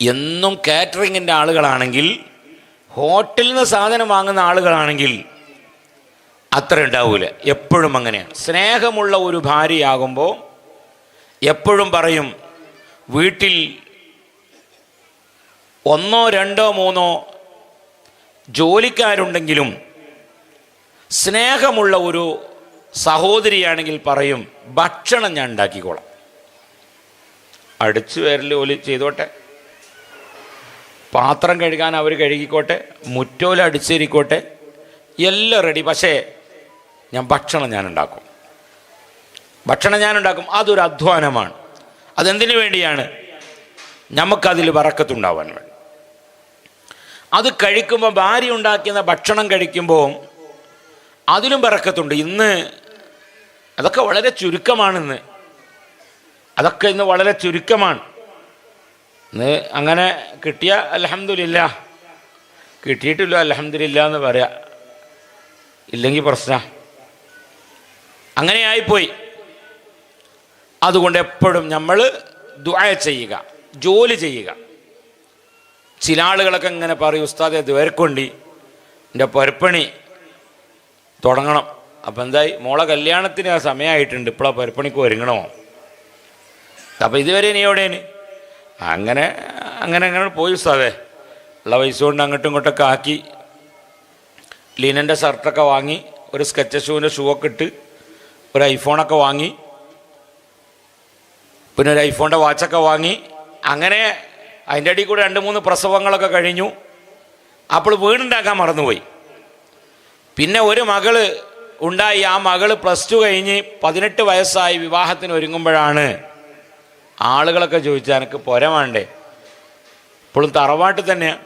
എന്നും കാറ്ററിങ്ങിൻ്റെ ആളുകളാണെങ്കിൽ, ഹോട്ടലിൽ നിന്ന് സാധനം വാങ്ങുന്ന ആളുകളാണെങ്കിൽ അത്ര ഉണ്ടാവില്ല. എപ്പോഴും അങ്ങനെയാണ്. സ്നേഹമുള്ള ഒരു ഭാര്യയാകുമ്പോൾ എപ്പോഴും പറയും, വീട്ടിൽ 1 2 3 ജോലിക്കാരുണ്ടെങ്കിലും സ്നേഹമുള്ള ഒരു സഹോദരിയാണെങ്കിൽ പറയും, ഭക്ഷണം ഞാൻ ഉണ്ടാക്കിക്കോളാം. അടിച്ചു വരൽ ഓല് ചെയ്തോട്ടെ, പാത്രം കഴുകാൻ അവർ കഴുകിക്കോട്ടെ, മുറ്റോല അടിച്ചേരിക്കോട്ടെ, എല്ലാം റെഡി. പക്ഷേ ഭക്ഷണം ഞാൻ ഉണ്ടാക്കും. അതൊരു അധ്വാനമാണ്. അതെന്തിനു വേണ്ടിയാണ്? നമുക്കതിൽ ബറക്കത്തുണ്ടാവാൻ വേണ്ടി. അത് കഴിക്കുമ്പോൾ, ഭാര്യ ഉണ്ടാക്കുന്ന ഭക്ഷണം കഴിക്കുമ്പോൾ അതിലും ബറക്കത്തുണ്ട്. ഇന്ന് അതൊക്കെ വളരെ ചുരുക്കമാണ്. ഇന്ന് വളരെ ചുരുക്കമാണ്. ഇന്ന് അങ്ങനെ കിട്ടിയ അൽഹംദുലില്ലാ, കിട്ടിയിട്ടില്ല അൽഹംദുലില്ലാ എന്ന് പറയാം, ഇല്ലെങ്കിൽ പ്രശ്നം. അങ്ങനെയായിപ്പോയി. അതുകൊണ്ട് എപ്പോഴും നമ്മൾ ദുആ ചെയ്യുക, ജോലി ചെയ്യുക. ചില ആളുകളൊക്കെ ഇങ്ങനെ പറയും, ഉസ്താദെ ദ്വേർക്കൊണ്ടി എൻ്റെ പൊരപ്പണി തുടങ്ങണം. അപ്പം എന്തായി, മോളെ കല്യാണത്തിന് സമയമായിട്ടുണ്ട്, ഇപ്പോഴാണ് പൊരപ്പണിക്ക് ഒരുങ്ങണമോ? അപ്പം ഇതുവരെ നീ എവിടെയാണ്? അങ്ങനെ പോയി ഉസ്താദെ. ഉള്ള പൈസ കൊണ്ട് അങ്ങോട്ടും ഇങ്ങോട്ടൊക്കെ ആക്കി, ലിനൻ്റെ ഷർട്ടൊക്കെ വാങ്ങി, ഒരു സ്കെച്ച് ഷൂവിൻ്റെ ഷൂ ഒക്കെ ഇട്ട്, ഒരു ഐഫോണൊക്കെ വാങ്ങി, പിന്നെ ഒരു ഐഫോണിൻ്റെ വാച്ചൊക്കെ വാങ്ങി. അങ്ങനെ അതിൻ്റെ അടിയിൽ കൂടെ 2 3 പ്രസവങ്ങളൊക്കെ കഴിഞ്ഞു. അപ്പോൾ വീടുണ്ടാക്കാൻ മറന്നുപോയി. പിന്നെ ഒരു മകള് ഉണ്ടായി. ആ മകള് +2 കഴിഞ്ഞ് 18 വയസ്സായി വിവാഹത്തിന് ഒരുങ്ങുമ്പോഴാണ് ആളുകളൊക്കെ ചോദിച്ചാൽ, എനിക്ക് പുര വേണ്ടേ? ഇപ്പോഴും തറവാട്ട് തന്നെയാണ്.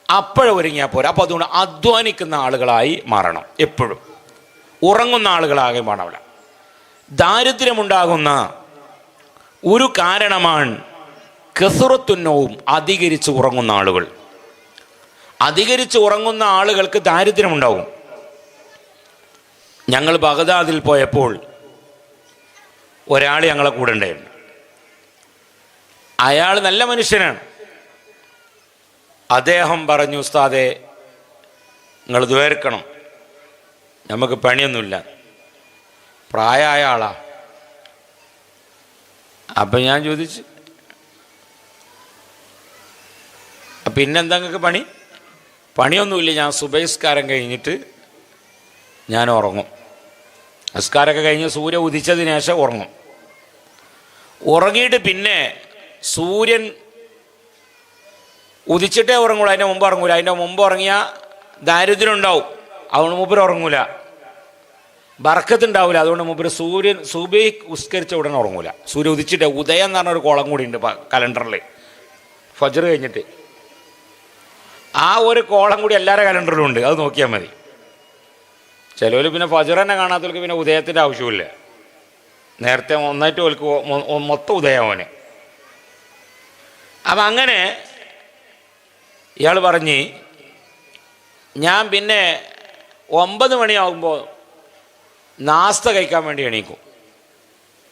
അപ്പോഴൊരുങ്ങിയാൽ പോരാ. അപ്പോൾ അതുകൊണ്ട് അധ്വാനിക്കുന്ന ആളുകളായി മാറണം. എപ്പോഴും ഉറങ്ങുന്ന ആളുകളാകെ മാറണം. ദാരിദ്ര്യമുണ്ടാകുന്ന ഒരു കാരണമാണ് കസുറത്തുന്നവും, അധികരിച്ച് ഉറങ്ങുന്ന ആളുകൾ. അധികരിച്ച് ഉറങ്ങുന്ന ആളുകൾക്ക് ദാരിദ്ര്യമുണ്ടാവും. ഞങ്ങൾ ബഗ്ദാദിൽ പോയപ്പോൾ ഒരാൾ ഞങ്ങളെ കൂടെ ഉണ്ടായിരുന്നു. അയാൾ നല്ല മനുഷ്യനാണ്. അദ്ദേഹം പറഞ്ഞു, ഉസ്താദെ നിങ്ങൾ ദ്വേർക്കണം, നമുക്ക് പണിയൊന്നുമില്ല. പ്രായമായ ആളാ. അപ്പം ഞാൻ ചോദിച്ചു, പിന്നെന്താ നിങ്ങൾക്ക് പണിയൊന്നുമില്ല. ഞാൻ സുബഹിസ്കാരം കഴിഞ്ഞിട്ട് ഞാൻ ഉറങ്ങും. നിസ്കാരമൊക്കെ കഴിഞ്ഞ് സൂര്യൻ ഉദിച്ചതിന് ശേഷം ഉറങ്ങും. ഉറങ്ങിയിട്ട് പിന്നെ സൂര്യൻ ഉദിച്ചിട്ടേ ഉറങ്ങൂല, അതിൻ്റെ മുമ്പ് ഉറങ്ങൂല. അതിൻ്റെ മുമ്പ് ഉറങ്ങിയാൽ ദാരിദ്ര്യം ഉണ്ടാവും, അതുകൊണ്ട് മൂപ്പര് ഉറങ്ങൂല. ബർക്കത്തുണ്ടാവില്ല, അതുകൊണ്ട് മൂപ്പര് സുബഹി ഉസ്കരിച്ച ഉടനെ ഉറങ്ങൂല. സൂര്യൻ ഉദിച്ചിട്ട്, ഉദയം എന്ന് പറഞ്ഞൊരു കോളം കൂടി ഉണ്ട് കലണ്ടറിൽ, ഫജ്ർ കഴിഞ്ഞിട്ട്. ആ ഒരു കോളം കൂടി എല്ലാവരുടെ കലണ്ടറിലും ഉണ്ട്, അത് നോക്കിയാൽ മതി. ചിലവർ പിന്നെ ഫജ്ർ തന്നെ കാണാത്തവർക്ക് പിന്നെ ഉദയത്തിൻ്റെ ആവശ്യമില്ല. നേരത്തെ ഒന്നായിട്ട് ഓൽക്ക് മൊത്തം ഉദയവന്. അപ്പം അങ്ങനെ ഇയാൾ പറഞ്ഞ്, ഞാൻ പിന്നെ 9 മണിയാകുമ്പോൾ നാസ്ത കഴിക്കാൻ വേണ്ടി എണീക്കും.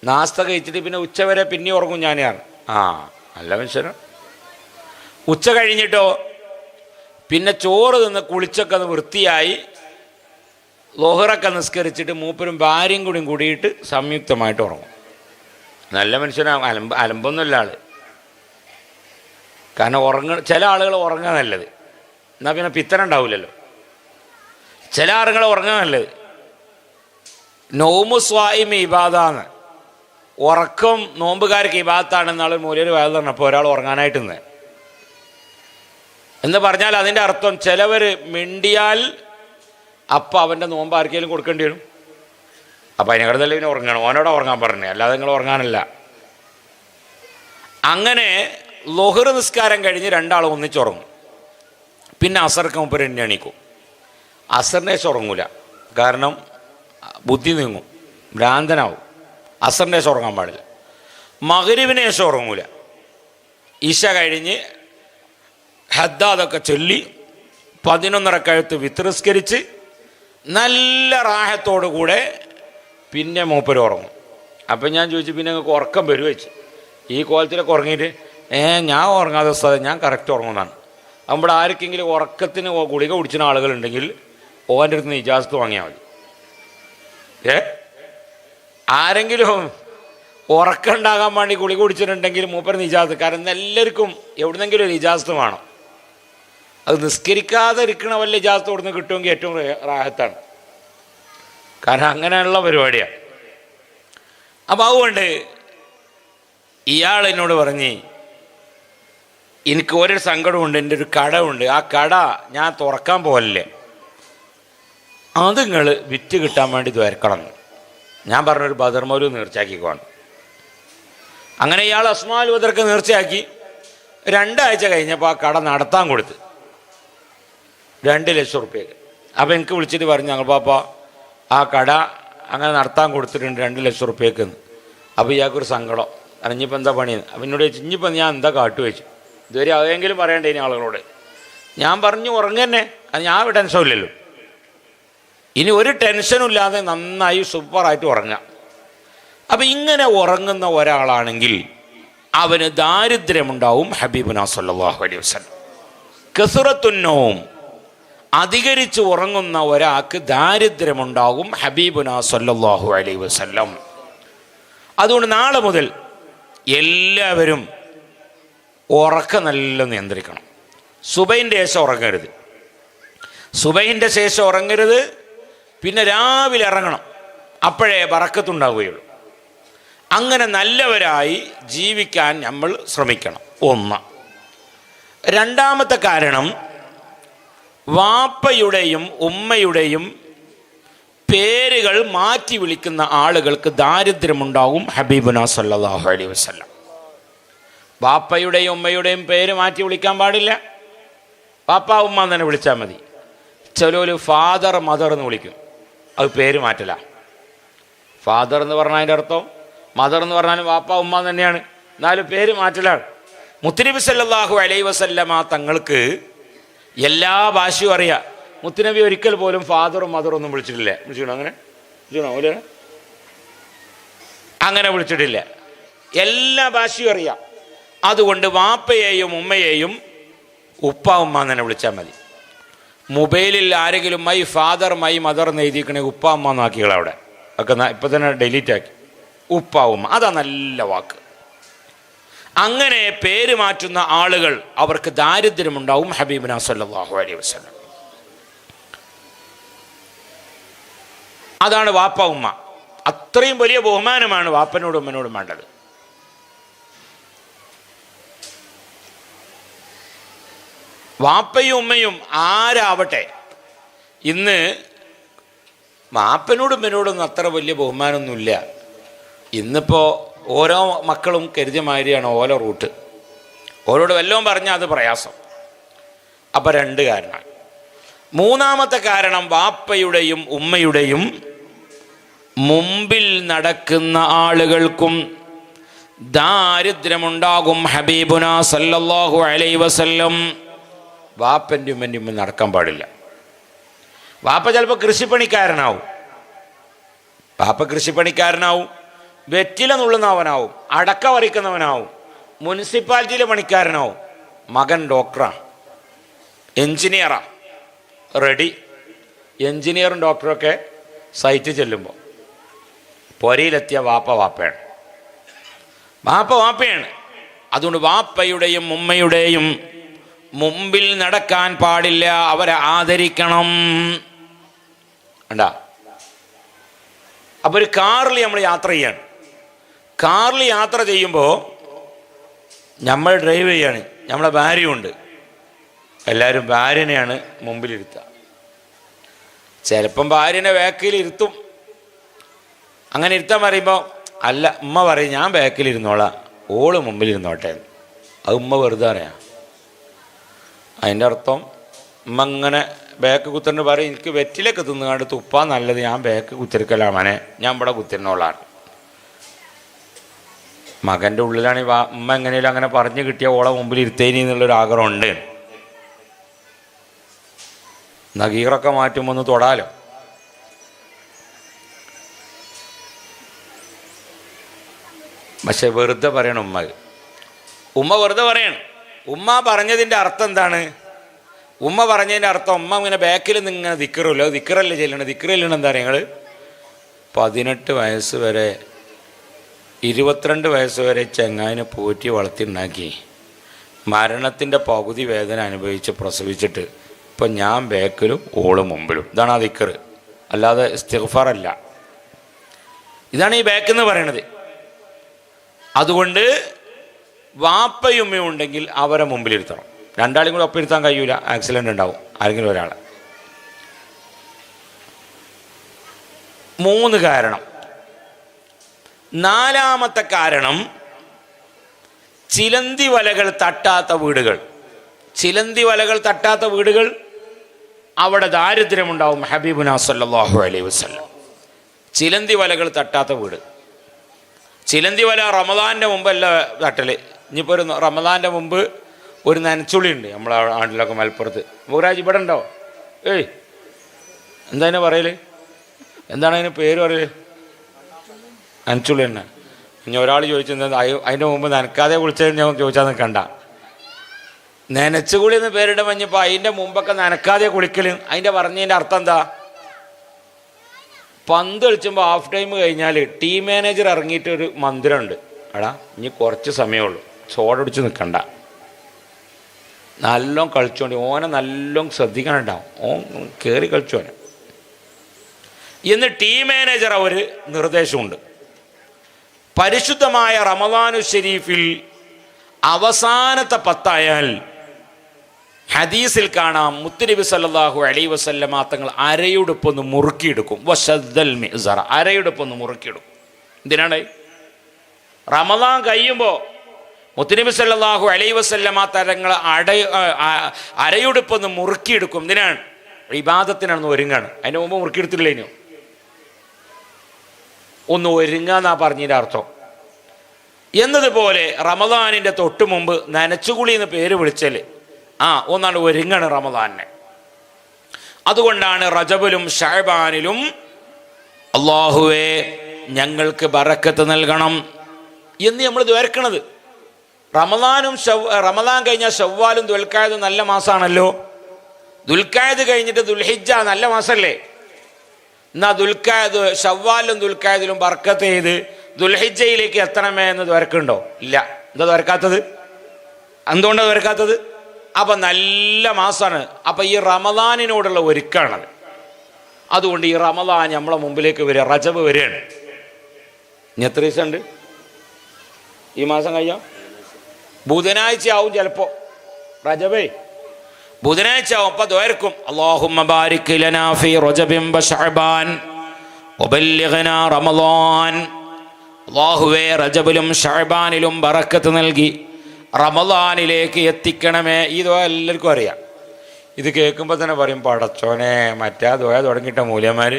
നാസ്ത കഴിച്ചിട്ട് പിന്നെ ഉച്ചവരെ പിന്നെ ഉറങ്ങും ഞാൻ. നല്ല മനുഷ്യനാണ്. ഉച്ച കഴിഞ്ഞിട്ടോ പിന്നെ ചോറ് തിന്ന് കുളിച്ചൊക്കെ വൃത്തിയായി ലോഹറൊക്കെ നിസ്കരിച്ചിട്ട് മൂപ്പരും ഭാര്യയും കൂടിയിട്ട് സംയുക്തമായിട്ട് ഉറങ്ങും. നല്ല മനുഷ്യനാണ്. അലമ്പൊന്നുമില്ല ആൾ. കാരണം ചില ആളുകൾ ഉറങ്ങാൻ നല്ലത്, എന്നാൽ പിന്നെ പിത്തന ഉണ്ടാവില്ലല്ലോ. ചില ആളുകൾ ഉറങ്ങാൻ നല്ലത്. നോമു സ്വായിമി ഇബാദാന്ന്, ഉറക്കം നോമ്പുകാർക്ക് ഇബാദത്താണെന്നാൾ മൂലര് വേദ പറഞ്ഞപ്പോൾ ഒരാൾ ഉറങ്ങാനായിട്ട് നിന്ന് എന്ന് പറഞ്ഞാൽ അതിൻ്റെ അർത്ഥം ചിലവർ മിണ്ടിയാൽ അപ്പം അവൻ്റെ നോമ്പ് ആർക്കെങ്കിലും കൊടുക്കേണ്ടി വരും. അപ്പം അതിനെക്കടുത്തല്ലേ പിന്നെ ഉറങ്ങണം, ഓനോടെ ഉറങ്ങാൻ പറഞ്ഞേ, അല്ലാതെ നിങ്ങൾ ഉറങ്ങാനല്ല. അങ്ങനെ ളുഹർ നിസ്കാരം കഴിഞ്ഞ് 2 ആൾ ഒന്നിച്ചുറങ്ങും. പിന്നെ അസർക്ക് മുമ്പ് എണീക്കും. അസറിനെ ശേഷം ഉറങ്ങൂല, കാരണം ബുദ്ധി നീങ്ങും, ഭ്രാന്തനാവും. അസറിനെ ശേഷം ഉറങ്ങാൻ പാടില്ല. മഗ്രിബിന് ശേഷം ഉറങ്ങൂല. ഇശ കഴിഞ്ഞ് ഹദ്ദാദൊക്കെ ചൊല്ലി 11 റക്അത്ത് വിത്രിസ്കരിച്ച് നല്ല റാഹത്തോടു കൂടെ പിന്നെ മൂപ്പര് ഉറങ്ങും. അപ്പം ഞാൻ ചോദിച്ചു, പിന്നെ നിങ്ങൾക്ക് ഉറക്കം വരുമോ വെച്ച്? ഈ കോലത്തിലൊക്കെ ഉറങ്ങിയിട്ട് ഞാൻ ഉറങ്ങാതെ ഉസ്താദേ, ഞാൻ കറക്റ്റ് ഉറങ്ങുന്നതാണ്. നമ്മുടെ ആർക്കെങ്കിലും ഉറക്കത്തിന് ഗുളിക കുടിച്ചിന ആളുകളുണ്ടെങ്കിൽ ഓൻ്റെ അടുത്ത് നിന്ന് ഇജാസത്ത് വാങ്ങിയാൽ മതി. ആരെങ്കിലും ഉറക്കമുണ്ടാകാൻ വേണ്ടി ഗുളിക കുടിച്ചിട്ടുണ്ടെങ്കിൽ മൂപ്പര് ഇജാസത്ത്. കാരണം എല്ലാവർക്കും എവിടുന്നെങ്കിലും ഒരു ഇജാസത്ത് വേണം. അത് നിസ്കരിക്കാതെ ഇരിക്കണ വല്ല ഇജാസത്ത് കൊടുന്ന് കിട്ടുമെങ്കിൽ ഏറ്റവും റാഹത്താണ്. കാരണം അങ്ങനെയുള്ള പരിപാടിയാണ്. അപ്പം അതുകൊണ്ട് ഇയാൾ എന്നോട് പറഞ്ഞ്, എനിക്ക് ഒരു സങ്കടമുണ്ട്, എൻ്റെ ഒരു കട ഉണ്ട്, ആ കട ഞാൻ തുറക്കാൻ പോകല്ലേ, അത് നിങ്ങൾ വിറ്റ് കിട്ടാൻ വേണ്ടി ദ്വരക്കണം. ഞാൻ പറഞ്ഞൊരു ബദർമൗലു നേർച്ചയാക്കിക്കോണം. അങ്ങനെ ഇയാൾ അസ്മാൽ ബദർക്ക് നേർച്ചയാക്കി. 2 ആഴ്ച കഴിഞ്ഞപ്പോൾ ആ കട നടത്താൻ കൊടുത്ത് 2 ലക്ഷം റുപ്യക്ക്. അപ്പോൾ എനിക്ക് വിളിച്ചിട്ട് പറഞ്ഞു, ഞങ്ങൾ പാപ്പ ആ കട അങ്ങനെ നടത്താൻ കൊടുത്തിട്ടുണ്ട് 2 ലക്ഷം റുപ്യക്ക്. അപ്പോൾ ഇയാൾക്കൊരു സങ്കടം, അറിഞ്ഞിപ്പോൾ എന്താ പണിയെന്ന്. അപ്പം എന്നോട് ചോദിച്ചു, ഇനിയിപ്പോൾ ഞാൻ എന്താ കാട്ടു വെച്ചു. ഇതുവരെ അതെങ്കിലും പറയണ്ടേ ഇനി ആളുകളോട്. ഞാൻ പറഞ്ഞു ഉറങ്ങന്നെ, അത് ഞാൻ ടെൻഷനില്ലല്ലോ. ഇനി ഒരു ടെൻഷനും ഇല്ലാതെ നന്നായി സൂപ്പറായിട്ട് ഉറങ്ങാം. അപ്പം ഇങ്ങനെ ഉറങ്ങുന്ന ഒരാളാണെങ്കിൽ അവന് ദാരിദ്ര്യമുണ്ടാവും. ഹബീബുനാ സല്ലല്ലാഹു അലൈഹി വസല്ലം കസുറത്തുന്നവും, അധികരിച്ച് ഉറങ്ങുന്ന ഒരാൾക്ക് ദാരിദ്ര്യമുണ്ടാകും. ഹബീബുനാ സല്ലല്ലാഹു അലൈഹി വസല്ലം. അതുകൊണ്ട് നാളെ മുതൽ എല്ലാവരും ഉറക്കം നല്ല നിയന്ത്രിക്കണം. സുബഹിൻ്റെ ശേഷം ഉറങ്ങരുത്, സുബഹിൻ്റെ ശേഷം ഉറങ്ങരുത്. പിന്നെ രാവിലെ ഇറങ്ങണം, അപ്പോഴേ ബറക്കത്തുണ്ടാവുകയുള്ളൂ. അങ്ങനെ നല്ലവരായി ജീവിക്കാൻ നമ്മൾ ശ്രമിക്കണം. 1. രണ്ടാമത്തെ കാരണം, വാപ്പയുടെയും ഉമ്മയുടെയും പേരുകൾ മാറ്റി വിളിക്കുന്ന ആളുകൾക്ക് ദാരിദ്ര്യമുണ്ടാകും. ഹബീബുനാ സല്ലല്ലാഹു അലൈഹി വസല്ലം വാപ്പയുടെയും ഉമ്മയുടെയും പേര് മാറ്റി വിളിക്കാൻ പാടില്ല. വാപ്പ ഉമ്മ തന്നെ വിളിച്ചാൽ മതി. ചിലര് ഫാദർ മദർ എന്ന് വിളിക്കും, അത് പേര് മാറ്റില്ല. ഫാദർ എന്ന് പറഞ്ഞാൽ അതിൻ്റെ അർത്ഥം മദർ എന്ന് പറഞ്ഞാലും വാപ്പ ഉമ്മ തന്നെയാണ്, എന്നാലും പേര് മാറ്റലാണ്. മുത്തുനബി സല്ലല്ലാഹു അലൈഹി വസല്ലമ തങ്ങൾക്ക് എല്ലാ ഭാഷയും അറിയാം. മുത്തുനബി ഒരിക്കൽ പോലും ഫാദറും മദറും ഒന്നും വിളിച്ചിട്ടില്ല. വിളിച്ചിട്ടുണ്ടോ? അങ്ങനെ വിളിച്ചിട്ടില്ല. എല്ലാ ഭാഷയും അറിയാം. അതുകൊണ്ട് വാപ്പയെയും ഉമ്മയെയും ഉപ്പ ഉമ്മ തന്നെ വിളിച്ചാൽ മതി. മൊബൈലിൽ ആരെങ്കിലും മൈ ഫാദർ മൈ മദർ എന്ന് എഴുതിക്കണേ ഉപ്പ ഉമ്മ എന്നാക്കികളെ അവിടെ ഒക്കെ ഇപ്പം തന്നെ ഡിലീറ്റ് ആക്കി. ഉപ്പ ഉമ്മ, അതാ നല്ല വാക്ക്. അങ്ങനെ പേര് മാറ്റുന്ന ആളുകൾ അവർക്ക് ദാരിദ്ര്യമുണ്ടാവും. ഹബീബുനാ സല്ലല്ലാഹു അലൈഹി വസല്ലം അതാണ് വാപ്പ ഉമ്മ. അത്രയും വലിയ ബഹുമാനമാണ് വാപ്പനോടും ഉമ്മനോടും വേണ്ടത്. വാപ്പയും ഉമ്മയും ആരാവട്ടെ, ഇന്ന് വാപ്പനോടും ഉമ്മനോടൊന്നും അത്ര വലിയ ബഹുമാനമൊന്നുമില്ല. ഇന്നിപ്പോൾ ഓരോ മക്കളും കരുതിയ മാതിരിയാണ് ഓരോ റൂട്ട്. ഓരോട് വല്ലതും പറഞ്ഞാൽ അത് പ്രയാസം. അപ്പം 2 കാരണം. 3ാമത്തെ കാരണം, വാപ്പയുടെയും ഉമ്മയുടെയും മുമ്പിൽ നടക്കുന്ന ആളുകൾക്കും ദാരിദ്ര്യമുണ്ടാകും. ഹബീബുനാ സല്ലല്ലാഹു അലൈഹി വസല്ലം വാപ്പൻ്റെ ഉമ്മൻ്റെ മുമ്പിൽ നടക്കാൻ പാടില്ല. വാപ്പ ചിലപ്പോൾ കൃഷിപ്പണിക്കാരനാവും, വെറ്റില നുള്ളുന്നവനാവും, അടക്ക വറിക്കുന്നവനാവും, മുനിസിപ്പാലിറ്റിയിലെ പണിക്കാരനാവും. മകൻ ഡോക്ടറാണ്, എൻജിനീയറാ, റെഡി. എൻജിനീയറും ഡോക്ടറൊക്കെ സൈറ്റിൽ ചെല്ലുമ്പോൾ പൊരയിലെത്തിയ വാപ്പയാണ്. അതുകൊണ്ട് വാപ്പയുടെയും ഉമ്മയുടെയും മുമ്പിൽ നടക്കാൻ പാടില്ല, അവരെ ആദരിക്കണം. കണ്ടാ? അപ്പോൾ ഒരു കാറിൽ നമ്മൾ യാത്ര ചെയ്യാണ്. കാറിൽ യാത്ര ചെയ്യുമ്പോൾ നമ്മൾ ഡ്രൈവ് ചെയ്യാണ്, നമ്മളെ ഭാര്യയുണ്ട്. എല്ലാവരും ഭാര്യനെയാണ് മുമ്പിലിരുത്തുക. ചിലപ്പം ഭാര്യനെ ബാക്കിലിരുത്തും. അങ്ങനെ ഇരുത്താൻ പറയുമ്പോൾ അല്ല, ഉമ്മ പറയും ഞാൻ ബാക്കിലിരുന്നോളാം, ഓള് മുമ്പിലിരുന്നോട്ടെ. അത് ഉമ്മ വെറുതെ അറിയാം. അതിൻ്റെ അർത്ഥം ഉമ്മ ഇങ്ങനെ ബാക്ക് കുത്തറിന് പറയും, എനിക്ക് വെറ്റിലൊക്കെ തിന്നുകാണ്ട് തുപ്പാൻ നല്ലത്, ഞാൻ ബാക്ക് കുത്തിരിക്കലാമനെ, ഞാൻ ഇവിടെ കുത്തിരുന്നോളാണ്. മകൻ്റെ ഉള്ളിലാണ് ഉമ്മ എങ്ങനെയും അങ്ങനെ പറഞ്ഞു കിട്ടിയ ഓളെ മുമ്പിൽ ഇരുത്തേനി എന്നുള്ളൊരു ആഗ്രഹമുണ്ട്. നഗീറൊക്കെ മാറ്റുമ്പോൾ ഒന്ന് തൊടാലോ. പക്ഷെ വെറുതെ പറയണം ഉമ്മ. ഉമ്മ വെറുതെ പറയാണ്. ഉമ്മ പറഞ്ഞതിൻ്റെ അർത്ഥം എന്താണ്? ഉമ്മ പറഞ്ഞതിൻ്റെ അർത്ഥം ഉമ്മ ഇങ്ങനെ ബാക്കിൽ നിന്ന് ഇങ്ങനെ ദിക്കറല്ലോ, ദിക്കറല്ലേ ചെല്ലണം. ദിക്കറല്ലാണ് എന്താ പറയുക, നിങ്ങൾ 18 വയസ്സ് വരെ 22 വയസ്സ് വരെ ചെങ്ങായിനെ പോറ്റി വളർത്തിണ്ടാക്കി മരണത്തിൻ്റെ പകുതി വേദന അനുഭവിച്ച് പ്രസവിച്ചിട്ട് ഇപ്പം ഞാൻ ബാക്കിലും ഓള് മുമ്പിലും. ഇതാണ് ആ ദിക്കർ, അല്ലാതെ ഇസ്തിഗ്ഫാർ അല്ല. ഇതാണ് ഈ ബാക്ക് എന്ന് പറയണത്. അതുകൊണ്ട് വാപ്പയും ഉമ്മയും ഉണ്ടെങ്കിൽ അവരെ മുമ്പിലിരുത്തണം. രണ്ടാളും കൂടെ ഒപ്പം ഇരുത്താൻ കഴിയൂല, ആക്സിഡൻ്റ് ഉണ്ടാവും ആരെങ്കിലും ഒരാളെ. 3 കാരണം. 4-മത്തെ കാരണം ചിലന്തി വലകൾ തട്ടാത്ത വീടുകൾ. ചിലന്തി വലകൾ തട്ടാത്ത വീടുകൾ, അവിടെ ദാരിദ്ര്യമുണ്ടാവും. ഹബീബുനാ സല്ലല്ലാഹു അലൈഹി വസല്ലം ചിലന്തി വലകൾ തട്ടാത്ത വീട്. ചിലന്തി വല റമദാൻ്റെ മുമ്പല്ല തട്ടല്. ഇനിയിപ്പോൾ ഒരു റമദാൻ്റെ മുമ്പ് ഒരു നനച്ചുള്ളി ഉണ്ട് നമ്മളെ നാട്ടിലൊക്കെ, മലപ്പുറത്ത്. മുഖരാജ് ഇവിടെ ഉണ്ടോ? ഏയ് എന്താ അതിനെ പറയല്? എന്താണ് അതിന് പേര് പറയല്? നനച്ചുള്ളി തന്നെ. ഇനി ഒരാൾ ചോദിച്ചത് അതിൻ്റെ മുമ്പ് നനക്കാതെ കുളിച്ചത് ഞാൻ ചോദിച്ചാൽ നിൽക്കണ്ട. നനച്ചുകുളി എന്ന് പേരിട മഞ്ഞപ്പോൾ അതിൻ്റെ മുമ്പൊക്കെ നനക്കാതെ കുളിക്കലും. അതിൻ്റെ പറഞ്ഞതിൻ്റെ അർത്ഥം എന്താ? പന്ത് കളിച്ചുമ്പോൾ ഹാഫ് ടൈം കഴിഞ്ഞാൽ ടീം മാനേജർ ഇറങ്ങിയിട്ടൊരു മന്ദിരമുണ്ട്. എടാ ഇനി കുറച്ച് സമയമുള്ളൂ, ചോടടിച്ച് നിൽക്കണ്ട, നല്ലോണം കളിച്ചോണ്ടി, ഓനെ നല്ലോണം ശ്രദ്ധിക്കാനുണ്ടാവും, ഓൻ കയറി കളിച്ചോനെ എന്ന് ടീം മാനേജർ ഒരു നിർദ്ദേശമുണ്ട്. പരിശുദ്ധമായ റമദാനു ഷരീഫിൽ അവസാനത്തെ 10 ഹദീസിൽ കാണാം, മുത്തുനബി സല്ലല്ലാഹു അലൈഹി വസല്ലമ തങ്ങൾ അരയുടുപ്പൊന്ന് മുറുക്കിയെടുക്കും. വശദ്ദൽ മിസ്റ, അരയുടുപ്പൊന്ന് മുറുക്കിയെടുക്കും. എന്തിനാണ്? റമദാൻ കഴിയുമ്പോൾ മുത്തുനബി സല്ലല്ലാഹു അലൈഹി വസല്ലമ തങ്ങൾ അരയുടുപ്പൊന്ന് മുറുക്കിയെടുക്കും. എന്തിനാണ്? ഇബാദത്തിനാണെന്ന് ഒരുങ്ങാണ്. അതിന് മുമ്പ് മുറുക്കിയെടുത്തില്ലേനോ? ഒന്ന് ഒരുങ്ങാന്നാ പറഞ്ഞതിൻ്റെ അർത്ഥം. എന്നതുപോലെ റമദാനിൻ്റെ തൊട്ട് മുമ്പ് നനച്ചുകുളി എന്ന് പേര് വിളിച്ചാൽ ഒന്നാണ് ഒരുങ്ങണ് റമദാനെ. അതുകൊണ്ടാണ് റജബിലും ശഅബാനിലും അല്ലാഹുവേ ഞങ്ങൾക്ക് ബറക്കത്ത് നൽകണം എന്ന് നമ്മൾ ദ്വാരക്കണത്. റമദാൻ കഴിഞ്ഞാൽ ശവ്വാലും ദുൽഖഅദും നല്ല മാസമാണല്ലോ. ദുൽഖഅദ് കഴിഞ്ഞിട്ട് ദുൽഹിജ്ജ നല്ല മാസമല്ലേ? എന്നാ ദുൽഖഅദ് ശവ്വാലും ദുൽഖഅദിലും ബർക്കത്ത് ചെയ്ത് ദുൽഹിജ്ജയിലേക്ക് എത്തണമേ എന്ന് ദ്വാരക്കുണ്ടോ? ഇല്ല. എന്താ ദ്വാരക്കാത്തത്? എന്തുകൊണ്ടാണ് ദ്വാരക്കാത്തത്? അപ്പം നല്ല മാസമാണ്. അപ്പം ഈ റമദാനിനോടുള്ള ഒരുക്കാണത്. അതുകൊണ്ട് ഈ റമദാൻ നമ്മളെ മുമ്പിലേക്ക് വരിക, റജബ് വരികയാണ്. ഇനി എത്ര ദിവസം ഉണ്ട്? ഈ മാസം കഴിയാം ബുധനാഴ്ച ആവും ചിലപ്പോൾ. റജബേ ബുധനാഴ്ച ആവും. അപ്പം ദ്വാരക്കും അല്ലാഹുമ്മ ബാരിക് ലനാ ഫീ റജബിൻ വശഅബാൻ വബല്ലിഗ്നാ റമദാൻ. അല്ലാഹുവേ റജബിലും ശഅബാനിലും ബറക്കത്ത് നൽകി റമദാനിലേക്ക് എത്തിക്കണമേ. ഈ ദുആ എല്ലാവർക്കും അറിയാം. ഇത് കേൾക്കുമ്പോൾ തന്നെ പറയും, പടച്ചോനെ മറ്റേ ദുആ തുടങ്ങിയിട്ട മൂല്യന്മാർ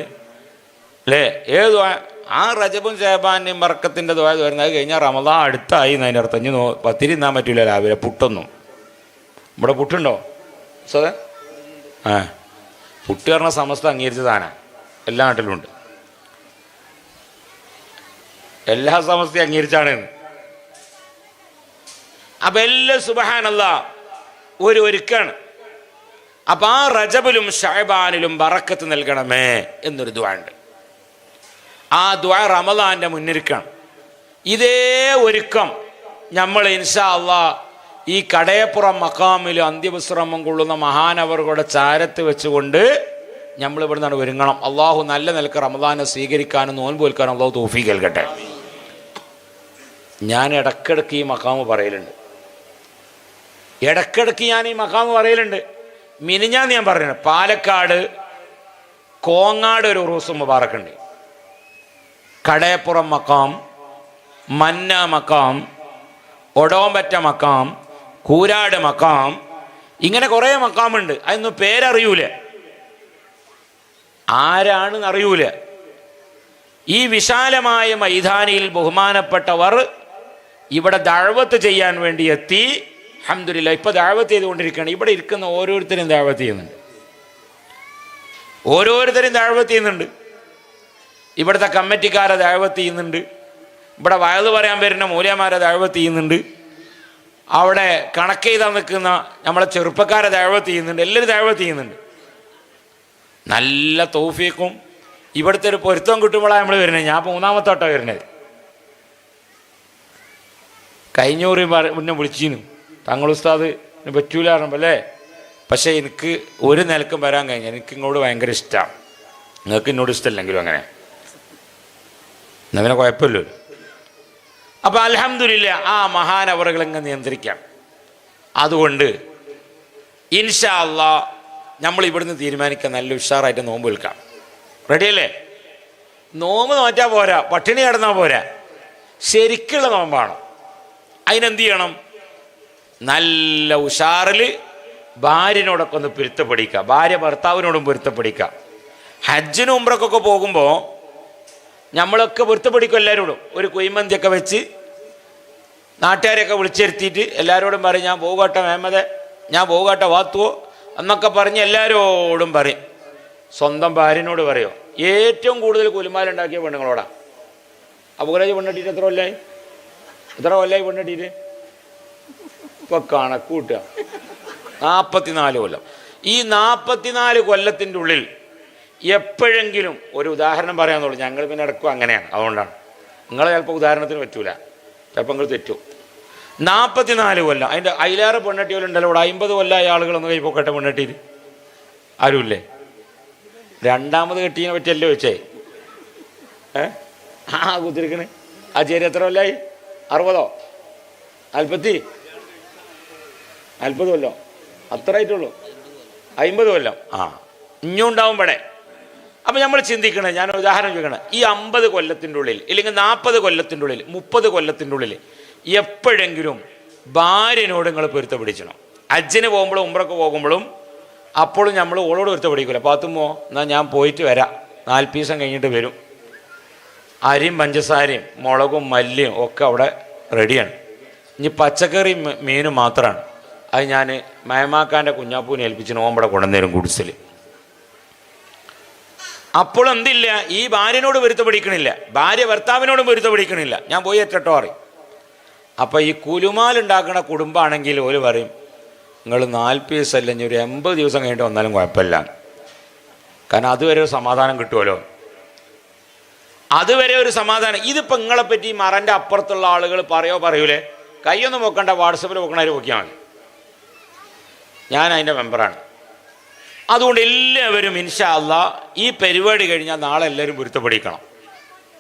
അല്ലേ? ഏത് ദുആ? ആ റജബും ശഅബാനും ബറക്കത്തിൻ്റെ ദുആ വരുന്നത് കഴിഞ്ഞാൽ റമദാൻ അടുത്തായി എന്നതിൻ്റെ അർത്ഥം. ഇനി പത്തിരി തിന്നാൻ പറ്റില്ല രാവിലെ, പുട്ടൊന്നും. ഇവിടെ പുട്ടുണ്ടോ സദാ? പുട്ട് പറഞ്ഞ സമസ്ത അംഗീകരിച്ച സാധനം എല്ലാ നാട്ടിലുണ്ട്. എല്ലാ സമസ്തയും അംഗീകരിച്ചാണ്. അപ്പം എല്ലാം സുബ്ഹാനല്ലാഹ് ഒരുക്കാണ്. അപ്പം ആ റജബിലും ശഅബാനിലും ബറക്കത്ത് നൽകണമേ എന്നൊരു ദുആ ഉണ്ട്. ആ ദുആ റമദാൻ്റെ മുന്നൊരുക്കാണ്. ഇതേ ഒരുക്കം നമ്മൾ ഇൻഷാ അല്ലാഹ് ഈ കടയപ്പുറം മഖാമിൽ അന്ത്യവിശ്രമം കൊള്ളുന്ന മഹാനവറുകളുടെ ചാരത്ത് വെച്ചുകൊണ്ട് നമ്മൾ ഇവിടെ നിന്നാണ് ഒരുങ്ങണം. അള്ളാഹു നല്ല നിലക്ക് റമദാനെ സ്വീകരിക്കാനും നോൻപ് വെൽക്കാനും അള്ളാഹു തൗഫീഖ് നൽകട്ടെ. ഞാൻ ഇടക്കിടക്ക് ഈ മഖാമ് പറയലുണ്ട്. ഇടക്കിടക്ക് ഞാൻ ഈ മഖാമ് പറയലുണ്ട്. മിനിഞ്ഞാന്ന് ഞാൻ പറയുന്നത് പാലക്കാട് കോങ്ങാട് ഒരു ഉറൂസ് മുബാറക്കുണ്ട്. കടയപ്പുറം മക്കാം, മന്ന മക്കാം, ഒടോമ്പറ്റ മക്കാം, കൂരാട് മക്കാം, ഇങ്ങനെ കുറേ മക്കാമുണ്ട്. അതൊന്നും പേരറിയൂല, ആരാണെന്ന് അറിയൂല. ഈ വിശാലമായ മൈതാനിയിൽ ബഹുമാനപ്പെട്ടവർ ഇവിടെ ദഅവത്ത് ചെയ്യാൻ വേണ്ടി എത്തി. അൽഹംദുലില്ലാഹ് ഇപ്പോൾ ദഅവത്ത് ചെയ്തുകൊണ്ടിരിക്കുകയാണ്. ഇവിടെ ഇരിക്കുന്ന ഓരോരുത്തരും ദഅവത്ത് ചെയ്യുന്നുണ്ട്. ഇവിടുത്തെ കമ്മിറ്റിക്കാരെ ദഅവത്ത് ചെയ്യുന്നുണ്ട്. ഇവിടെ വയല് പറയാൻ വരുന്ന മൂല്യന്മാരെ ദഅവത്ത് ചെയ്യുന്നുണ്ട്. അവിടെ കണക്ക് ചെയ്താൽ നിൽക്കുന്ന നമ്മളെ ചെറുപ്പക്കാരെ ദഅവത്ത് ചെയ്യുന്നുണ്ട്, എല്ലാവരും ദഅവത്ത് ചെയ്യുന്നുണ്ട്. നല്ല തൗഫീഖും ഇവിടുത്തെ ഒരു പൊരുത്തം കിട്ടുമ്പോഴാണ് നമ്മൾ വരുന്നത്. ഞാൻ 3-ാമത്തെ വട്ടം വരുന്നത്. കഴിഞ്ഞൂറി മുന്നേ വിളിച്ചിരുന്നു, തങ്ങൾ ഉസ്താദ് പറ്റൂല പറഞ്ഞപ്പോൾ അല്ലേ. പക്ഷേ എനിക്ക് ഒരു നിലക്കും വരാൻ കഴിഞ്ഞ, എനിക്ക് ഇങ്ങോട്ട് ഭയങ്കര ഇഷ്ടമാണ്, നിങ്ങൾക്ക് എന്നോട് ഇഷ്ടമില്ലെങ്കിലും അങ്ങനെ എന്നങ്ങനെ കുഴപ്പമില്ലല്ലോ. അപ്പം അൽഹംദുലില്ലാ ആ മഹാനവറുകളിങ്ങനെ നിയന്ത്രിക്കാം. അതുകൊണ്ട് ഇൻഷാ അല്ലാഹ് നമ്മൾ ഇവിടുന്ന് തീരുമാനിക്കാൻ നല്ല ഉഷാറായിട്ട് നോമ്പ് വിൽക്കാം. റെഡിയല്ലേ? നോമ്പ് നോറ്റാൽ പോരാ, പട്ടിണി കിടന്നാൽ പോരാ, ശരിക്കുള്ള നോമ്പാണ്. അതിനെന്ത് ചെയ്യണം? നല്ല ഉഷാറിൽ ഭാര്യനോടൊക്കെ ഒന്ന് പൊരുത്തപ്പെടിക്കുക, ഭാര്യ ഭർത്താവിനോടും പൊരുത്തപ്പെടിക്കുക. ഹജ്ജിനും ഉംറക്കൊക്കെ പോകുമ്പോൾ നമ്മളൊക്കെ പൊരുത്തപ്പെടിക്കും എല്ലാവരോടും. ഒരു കുയ്മന്തിയൊക്കെ വെച്ച് നാട്ടുകാരെയൊക്കെ വിളിച്ചിരുത്തിയിട്ട് എല്ലാവരോടും പറയും, ഞാൻ പോകട്ടെ മേമതെ, ഞാൻ പോകട്ടെ വാത്തുവോ എന്നൊക്കെ പറഞ്ഞ് എല്ലാവരോടും പറയും. സ്വന്തം ഭാര്യനോട് പറയോ? ഏറ്റവും കൂടുതൽ കുലുമാലുണ്ടാക്കിയ പെണ്ണുങ്ങളോടാ. അബുഖറാജ് പെണ്ണെട്ടിട്ട് എത്ര കൊല്ലായി പെണ്ണെട്ടിട്ട്? ഇപ്പൊ കണക്ക് കൂട്ടുക, 44 കൊല്ലം. ഈ 44 കൊല്ലത്തിൻ്റെ ഉള്ളിൽ എപ്പോഴെങ്കിലും ഒരു ഉദാഹരണം പറയാന്നുള്ളൂ. ഞങ്ങൾ പിന്നെ ഇടക്കും അങ്ങനെയാണ്, അതുകൊണ്ടാണ്. നിങ്ങൾ ചിലപ്പോൾ ഉദാഹരണത്തിന് പറ്റൂല, ചിലപ്പോൾ നിങ്ങൾ തെറ്റും. 44 കൊല്ലം അതിൻ്റെ അതിലേറെ പെണ്ണെട്ടിയോലുണ്ടല്ലോ ഇവിടെ. 50 കൊല്ലമായ ആളുകളൊന്നും കൈ പൊക്കട്ടെ പെണ്ണെട്ടിയിട്ട് ആരുമില്ലേ? രണ്ടാമത് കെട്ടിയതിനെ പറ്റിയല്ലോ വെച്ചേ. കുത്തിരിക്കണേ ആ ചേരി എത്ര കൊല്ലായി? 60 40 കൊല്ലോ അത്ര ആയിട്ടുള്ളൂ. 50 കൊല്ലം ഇനിയും ഉണ്ടാവും ഇവിടെ. അപ്പം നമ്മൾ ചിന്തിക്കണേ, ഞാൻ ഉദാഹരണം ചോദിക്കണം, ഈ 50 കൊല്ലത്തിൻ്റെ ഉള്ളിൽ ഇല്ലെങ്കിൽ 40 കൊല്ലത്തിൻ്റെ ഉള്ളിൽ 30 കൊല്ലത്തിൻ്റെ ഉള്ളിൽ എപ്പോഴെങ്കിലും ഭാര്യനോട് നിങ്ങൾ പൊരുത്തപ്പെടിച്ചണം. ഹജ്ജിന് പോകുമ്പോഴും ഉംറക്ക് പോകുമ്പോഴും അപ്പോഴും നമ്മൾ ഓളോട് പൊരുത്തപ്പെടിക്കില്ല. പാത്തുമ്മോ എന്നാൽ ഞാൻ പോയിട്ട് വരാം, 4 ദിവസം കഴിഞ്ഞിട്ട് വരും. അരിയും പഞ്ചസാരയും മുളകും മല്ലിയും ഒക്കെ അവിടെ റെഡിയാണ്. ഇനി പച്ചക്കറിയും മീനും മാത്രമാണ്. അത് ഞാൻ മയമാക്കാൻ്റെ കുഞ്ഞാപ്പൂനെ ഏൽപ്പിച്ച് നോമ്പടെ കൊണ്ടുവന്നേരും കുടിസൽ. അപ്പോൾ എന്തില്ല, ഈ ഭാര്യനോട് പൊരുത്തപ്പെടിക്കണില്ല, ഭാര്യ ഭർത്താവിനോടും പൊരുത്തപ്പെടിക്കണില്ല. ഞാൻ പോയി എറ്റട്ടോ പറയും. അപ്പം ഈ കുലുമാലുണ്ടാക്കുന്ന കുടുംബമാണെങ്കിൽ ഒരു പറയും, നിങ്ങൾ 40 ദിവസം അല്ലെങ്കിൽ ഒരു 80 ദിവസം കഴിഞ്ഞിട്ട് വന്നാലും കുഴപ്പമില്ല, കാരണം അതുവരെ ഒരു സമാധാനം കിട്ടുമല്ലോ, അതുവരെ ഒരു സമാധാനം. ഇതിപ്പോൾ നിങ്ങളെപ്പറ്റി മറൻ്റെ അപ്പുറത്തുള്ള ആളുകൾ പറയൂലേ? കൈയൊന്നും നോക്കണ്ട, വാട്സപ്പിൽ നോക്കണവർ നോക്കിയാൽ മതി. ഞാൻ അതിൻ്റെ മെമ്പറാണ്. അതുകൊണ്ട് എല്ലാവരും ഇൻഷാ അല്ലാഹ് ഈ പരിപാടി കഴിഞ്ഞാൽ നാളെ എല്ലാവരും പൊരുത്തപ്പെടിക്കണം.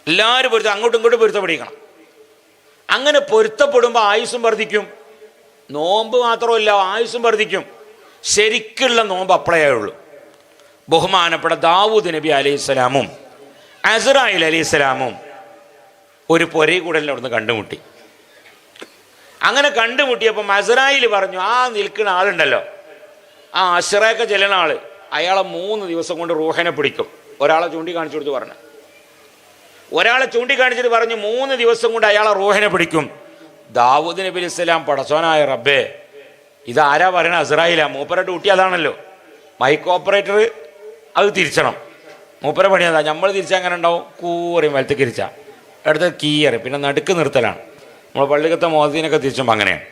എല്ലാവരും അങ്ങോട്ടും ഇങ്ങോട്ടും പൊരുത്തപ്പെടിക്കണം. അങ്ങനെ പൊരുത്തപ്പെടുമ്പോൾ ആയുസ്സും വർദ്ധിക്കും. നോമ്പ് മാത്രമല്ല, ആയുസ്സും വർദ്ധിക്കും. ശരിക്കുള്ള നോമ്പ് അപ്പളേ ഉള്ളൂ. ബഹുമാനപ്പെട്ട ദാവൂദ് നബി അലൈഹിസ്സലാമും അസ്രായിൽ അലൈഹിസ്സലാമും ഒരു പൊരകൂടലിനെ അവിടുന്ന് കണ്ടുമുട്ടി. അങ്ങനെ കണ്ടുമുട്ടിയപ്പം അസ്രായിൽ പറഞ്ഞു, ആ നിൽക്കുന്ന ആളുണ്ടല്ലോ, ആ അശ്റയൊക്കെ ചെല്ലുന്ന ആള്, അയാളെ 3 ദിവസം കൊണ്ട് റൂഹനെ പിടിക്കും. ഒരാളെ ചൂണ്ടിക്കാണിച്ചു കൊടുത്ത് പറഞ്ഞു, ഒരാളെ ചൂണ്ടിക്കാണിച്ചിട്ട് പറഞ്ഞു 3 ദിവസം കൊണ്ട് അയാളെ റൂഹനെ പിടിക്കും. ദാവൂദ് നബി അലൈഹിസ്സലാം, പടച്ചോനായ റബ്ബേ, ഇതാരാ പറയണ? അസ്രായിലാ. മൂപ്പര ഡ്യൂട്ടി അതാണല്ലോ, മൈക്ക് ഓപ്പറേറ്റർ അത് തിരിച്ചണം. മൂപ്പര പണി അതാ. നമ്മൾ തിരിച്ചാൽ അങ്ങനെ ഉണ്ടാവും, കൂറിയും വലത്തേക്ക് തിരിച്ചാൽ അടുത്ത കീയറി, പിന്നെ നടുക്ക് നിർത്തലാണ്. നമ്മൾ പള്ളിക്കത്തെ മോദീനൊക്കെ തിരിച്ചുമ്പോൾ അങ്ങനെയാണ്.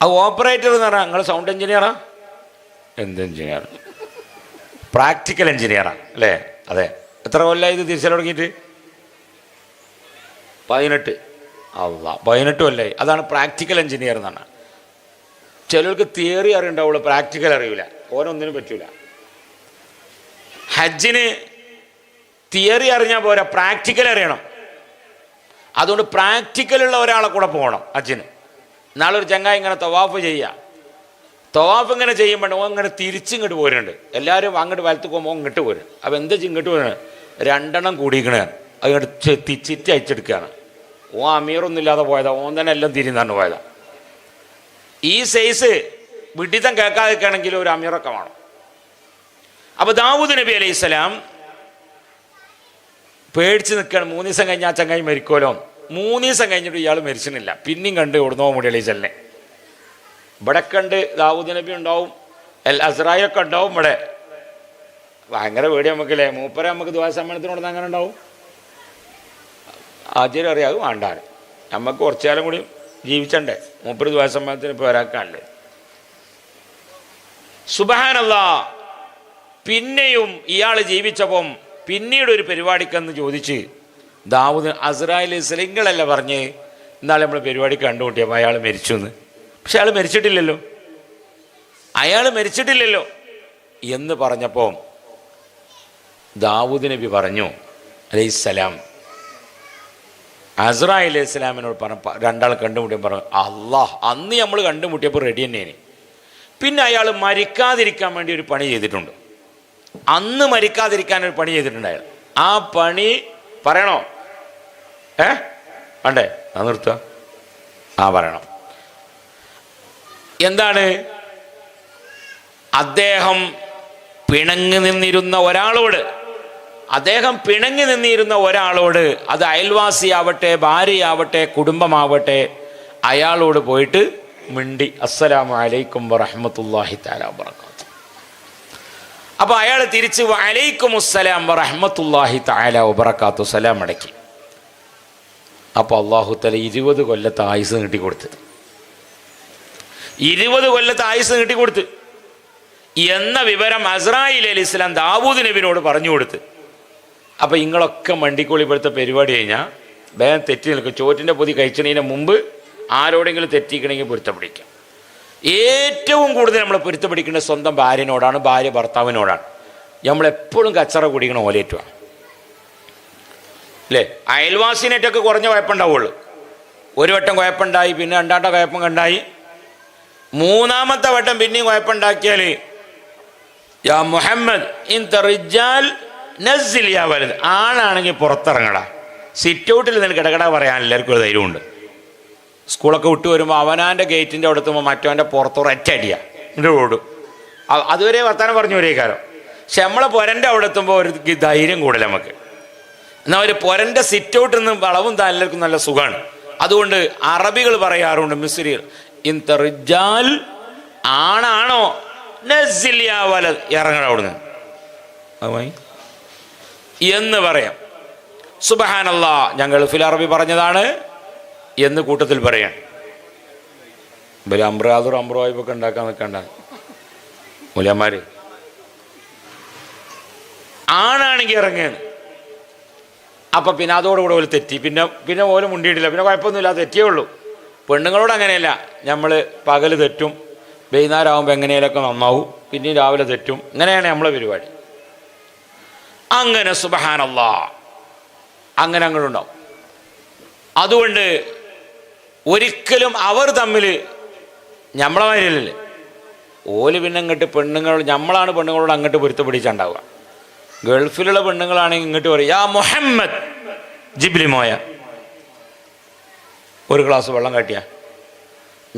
ആ ഓപ്പറേറ്റർ എന്ന് പറഞ്ഞാൽ നിങ്ങൾ സൗണ്ട് എഞ്ചിനീയറാ? എന്ത് എഞ്ചിനീയർ? പ്രാക്ടിക്കൽ എഞ്ചിനീയറാ അല്ലേ? അതെ. എത്ര കൊല്ലമായി ഇത് തിരിച്ചാൽ തുടങ്ങിയിട്ട്? 18. 18 കൊല്ലമായി. അതാണ് പ്രാക്ടിക്കൽ എഞ്ചിനീയർ എന്ന് പറഞ്ഞാൽ. ചിലർക്ക് തിയറി അറിയുണ്ടാവുള്ളൂ, പ്രാക്ടിക്കൽ അറിയില്ല. ഓരോന്നിനും പറ്റൂല. ഹജ്ജിന് തിയറി അറിഞ്ഞാൽ പോരാ, പ്രാക്ടിക്കൽ അറിയണം. അതുകൊണ്ട് പ്രാക്ടിക്കലുള്ള ഒരാളെ കൂടെ പോകണം ഹജ്ജിന്. നാളെ ഒരു ചങ്ങായി ഇങ്ങനെ തവാഫ് ചെയ്യുക, തവാഫ് ഇങ്ങനെ ചെയ്യുമ്പോൾ ഓ ഇങ്ങനെ തിരിച്ചിങ്ങോട്ട് പോരുന്നുണ്ട്. എല്ലാവരും അങ്ങോട്ട് വലത്ത് പോകുമ്പോൾ ഇങ്ങോട്ട് പോരും. അപ്പോൾ എന്താ ഇങ്ങോട്ട് പോരുന്നത്? 2 എണ്ണം കൂടിക്കണേ, അതിങ്ങോട്ട് ചിറ്റി അയച്ചെടുക്കുകയാണ്. ഓ അമീറൊന്നും ഇല്ലാതെ പോയതാ, ഓൻ തന്നെ എല്ലാം തിരിഞ്ഞാണ് പോയതാ. ഈ സൈസ് വിഡിതം കേൾക്കാതിരിക്കുകയാണെങ്കിൽ ഒരു അമീറൊക്കെ വേണം. അപ്പോൾ ദാവൂദ് നബി അലൈഹിസ്സലാം പേടിച്ച് നിൽക്കുകയാണ്. 3 ദിവസം കഴിഞ്ഞ് ആ ചങ്ങായി മരിക്കുമല്ലോ. 3 ദിവസം കഴിഞ്ഞിട്ട് ഇയാൾ മരിച്ചിട്ടില്ല. പിന്നെയും കണ്ട് കൊടുന്നോ മുടി അലൈഹിസ്സലിനെ. ഇവിടെ കണ്ട് ദാവൂദ് നബി ഉണ്ടാവും, അസ്രായൊക്കെ ഉണ്ടാവും. ഇവിടെ ഭയങ്കര പേടി നമുക്കല്ലേ. മൂപ്പരെ നമുക്ക് ദുആ സമ്മേളനത്തിനോട് അങ്ങനെ ഉണ്ടാവും. ആദ്യം അറിയാവും വേണ്ടാണ്. നമുക്ക് കുറച്ചു കാലം കൂടി ജീവിച്ചണ്ടേ? 30 ദിവസത്തിന് ഇപ്പോൾ ഒരാൾക്കാണല്ലേ. സുബ്ഹാനല്ലാഹ്. പിന്നെയും ഇയാൾ ജീവിച്ചപ്പം പിന്നീട് ഒരു പരിപാടിക്കെന്ന് ചോദിച്ച് ദാവൂദ് അസ്രായേൽ നിങ്ങളല്ല പറഞ്ഞ് ഇന്നാളെ നമ്മൾ പരിപാടി കണ്ടുമുട്ടിയപ്പോൾ അയാൾ മരിച്ചു എന്ന്. പക്ഷെ അയാൾ മരിച്ചിട്ടില്ലല്ലോ എന്ന് പറഞ്ഞപ്പോൾ ദാവൂദ് നബി പറഞ്ഞു അലൈഹിസ്സലാം, അസ്രായേൽ അലൈഹിസ്സലാമിനോട് രണ്ടാൾ കണ്ടുമുട്ടിയപ്പോൾ പറഞ്ഞു, അള്ളാഹ് അന്ന് നമ്മൾ കണ്ടുമുട്ടിയപ്പോൾ റെഡി തന്നെയാണ്. പിന്നെ അയാൾ മരിക്കാതിരിക്കാൻ വേണ്ടി ഒരു പണി ചെയ്തിട്ടുണ്ട്. അന്ന് മരിക്കാതിരിക്കാൻ ഒരു പണി ചെയ്തിട്ടുണ്ട് അയാൾ. ആ പണി പറയണോ? വേണ്ടേ? നിർത്തുക. പറയണം. എന്താണ്? അദ്ദേഹം പിണങ്ങി നിന്നിരുന്ന ഒരാളോട്, അത് അയൽവാസിയാവട്ടെ, ഭാര്യയാവട്ടെ, കുടുംബമാവട്ടെ, അയാളോട് പോയിട്ട് മിണ്ടി അസ്സലാമു അലൈക്കും വറഹ്മത്തുള്ളാഹി തആല വബറകാതുഹു. അപ്പോൾ അയാൾ തിരിച്ച് വഅലൈക്കുമുസ്സലാം വറഹ്മത്തുള്ളാഹി തആല വബറകാതുഹു സലാം അടക്കി. അപ്പോൾ അല്ലാഹു തആല 20 കൊല്ലത്തെ ആയുസ് നീട്ടിക്കൊടുത്ത് 20 കൊല്ലത്തെ ആയുസ് നീട്ടിക്കൊടുത്ത് എന്ന വിവരം അസ്രായീൽ അലൈഹിസ്സലാം ദാവൂദ് നബിയോട് പറഞ്ഞു കൊടുത്ത്. അപ്പോൾ നിങ്ങളൊക്കെ മണ്ടിക്കോളിപ്പെടുത്ത പരിപാടി കഴിഞ്ഞാൽ വേഗം തെറ്റി നിൽക്കും. ചോറ്റിൻ്റെ പൊതി കഴിച്ചതിന് മുമ്പ് ആരോടെങ്കിലും തെറ്റിക്കണമെങ്കിൽ പൊരുത്തപ്പിടിക്കാം. ഏറ്റവും കൂടുതൽ നമ്മൾ പൊരുത്തപ്പിടിക്കേണ്ടത് സ്വന്തം ഭാര്യനോടാണ്, ഭാര്യ ഭർത്താവിനോടാണ്. നമ്മളെപ്പോഴും കച്ചറ കുടിക്കണ ഓലേറ്റുമാണ് അല്ലേ? അയൽവാസിനായിട്ടൊക്കെ കുറഞ്ഞ കുഴപ്പമുണ്ടാവുള്ളൂ. ഒരു വട്ടം കുഴപ്പമുണ്ടായി, പിന്നെ രണ്ടാമത്തെ കുഴപ്പം കണ്ടായി, മൂന്നാമത്തെ വട്ടം പിന്നെയും കുഴപ്പമുണ്ടാക്കിയാൽ യാ മുഹമ്മദ് ഇൻത റിജാൽ നസ്സിൽ യാ വലദ്, ആണാണെങ്കിൽ പുറത്തിറങ്ങടാ. സിറ്റ് ഔട്ടിൽ നിന്ന് കിടക്കട പറയാൻ എല്ലാവർക്കും ഒരു ധൈര്യമുണ്ട്. സ്കൂളൊക്കെ വിട്ടു വരുമ്പോൾ അവനാൻ്റെ ഗേറ്റിൻ്റെ അവിടെ എത്തുമ്പോൾ മറ്റവൻ്റെ പുറത്തൊരറ്റടിയാ എൻ്റെ ഓടും. അതുവരെ വർത്താനം പറഞ്ഞു ഒരേ കാലം. പക്ഷെ നമ്മളെ പൊരൻ്റെ അവിടെ എത്തുമ്പോൾ ഒരു ധൈര്യം കൂടുതൽ നമുക്ക്. എന്നാൽ ഒരു പൊരൻ്റെ സിറ്റ് ഔട്ടിൽ നിന്ന് വളവും താൻ എല്ലാവർക്കും നല്ല സുഖമാണ്. അതുകൊണ്ട് അറബികൾ പറയാറുണ്ട്, മിസ്രികൾ, ഇൻത റിജാൽ, ആണാണോ, നസ്സിൽ യാ വലദ്, ഇറങ്ങണ അവിടുന്ന് എന്ന് പറയാം. സുബ്ഹാനല്ലാഹ്. ഞാൻ ഗൾഫിൽ അറബി പറഞ്ഞതാണ് എന്ന് കൂട്ടത്തിൽ പറയാൻ. ഇവർ അമ്രായിപ്പൊക്കെ ഉണ്ടാക്കാൻ നിൽക്കണ്ട മൂലന്മാര്. ആണാണെങ്കിൽ ഇറങ്ങിയാണ്. അപ്പം പിന്നെ അതോടുകൂടെ ഓല് തെറ്റി. പിന്നെ ഓല് മുണ്ടിയിട്ടില്ല. പിന്നെ കുഴപ്പമൊന്നുമില്ല, തെറ്റിയേ ഉള്ളൂ. പെണ്ണുങ്ങളോട് അങ്ങനെയല്ല. നമ്മൾ പകൽ തെറ്റും, വൈകുന്നേരം ആകുമ്പോൾ എങ്ങനെയൊക്കെ നന്നാവും, പിന്നെ രാവിലെ തെറ്റും. ഇങ്ങനെയാണ് നമ്മളെ പരിപാടി. അങ്ങനെ സുബ്ഹാനല്ലാഹ് അങ്ങനെ അങ്ങോട്ടുണ്ടാവും. അതുകൊണ്ട് ഒരിക്കലും അവർ തമ്മിൽ നമ്മളെ മാതിരിയല്ലേ. ഓല് പിന്നെ ഇങ്ങോട്ട് പെണ്ണുങ്ങളോട്, നമ്മളാണ് പെണ്ണുങ്ങളോട് അങ്ങോട്ട് പൊരുത്തപ്പിടിച്ചുണ്ടാവുക. ഗൾഫിലുള്ള പെണ്ണുങ്ങളാണെങ്കിൽ ഇങ്ങോട്ട് പറയും യാ മുഹമ്മദ്, ജിബ്ലി മോയ ഒരു ഗ്ലാസ് വെള്ളം കാട്ടിയ.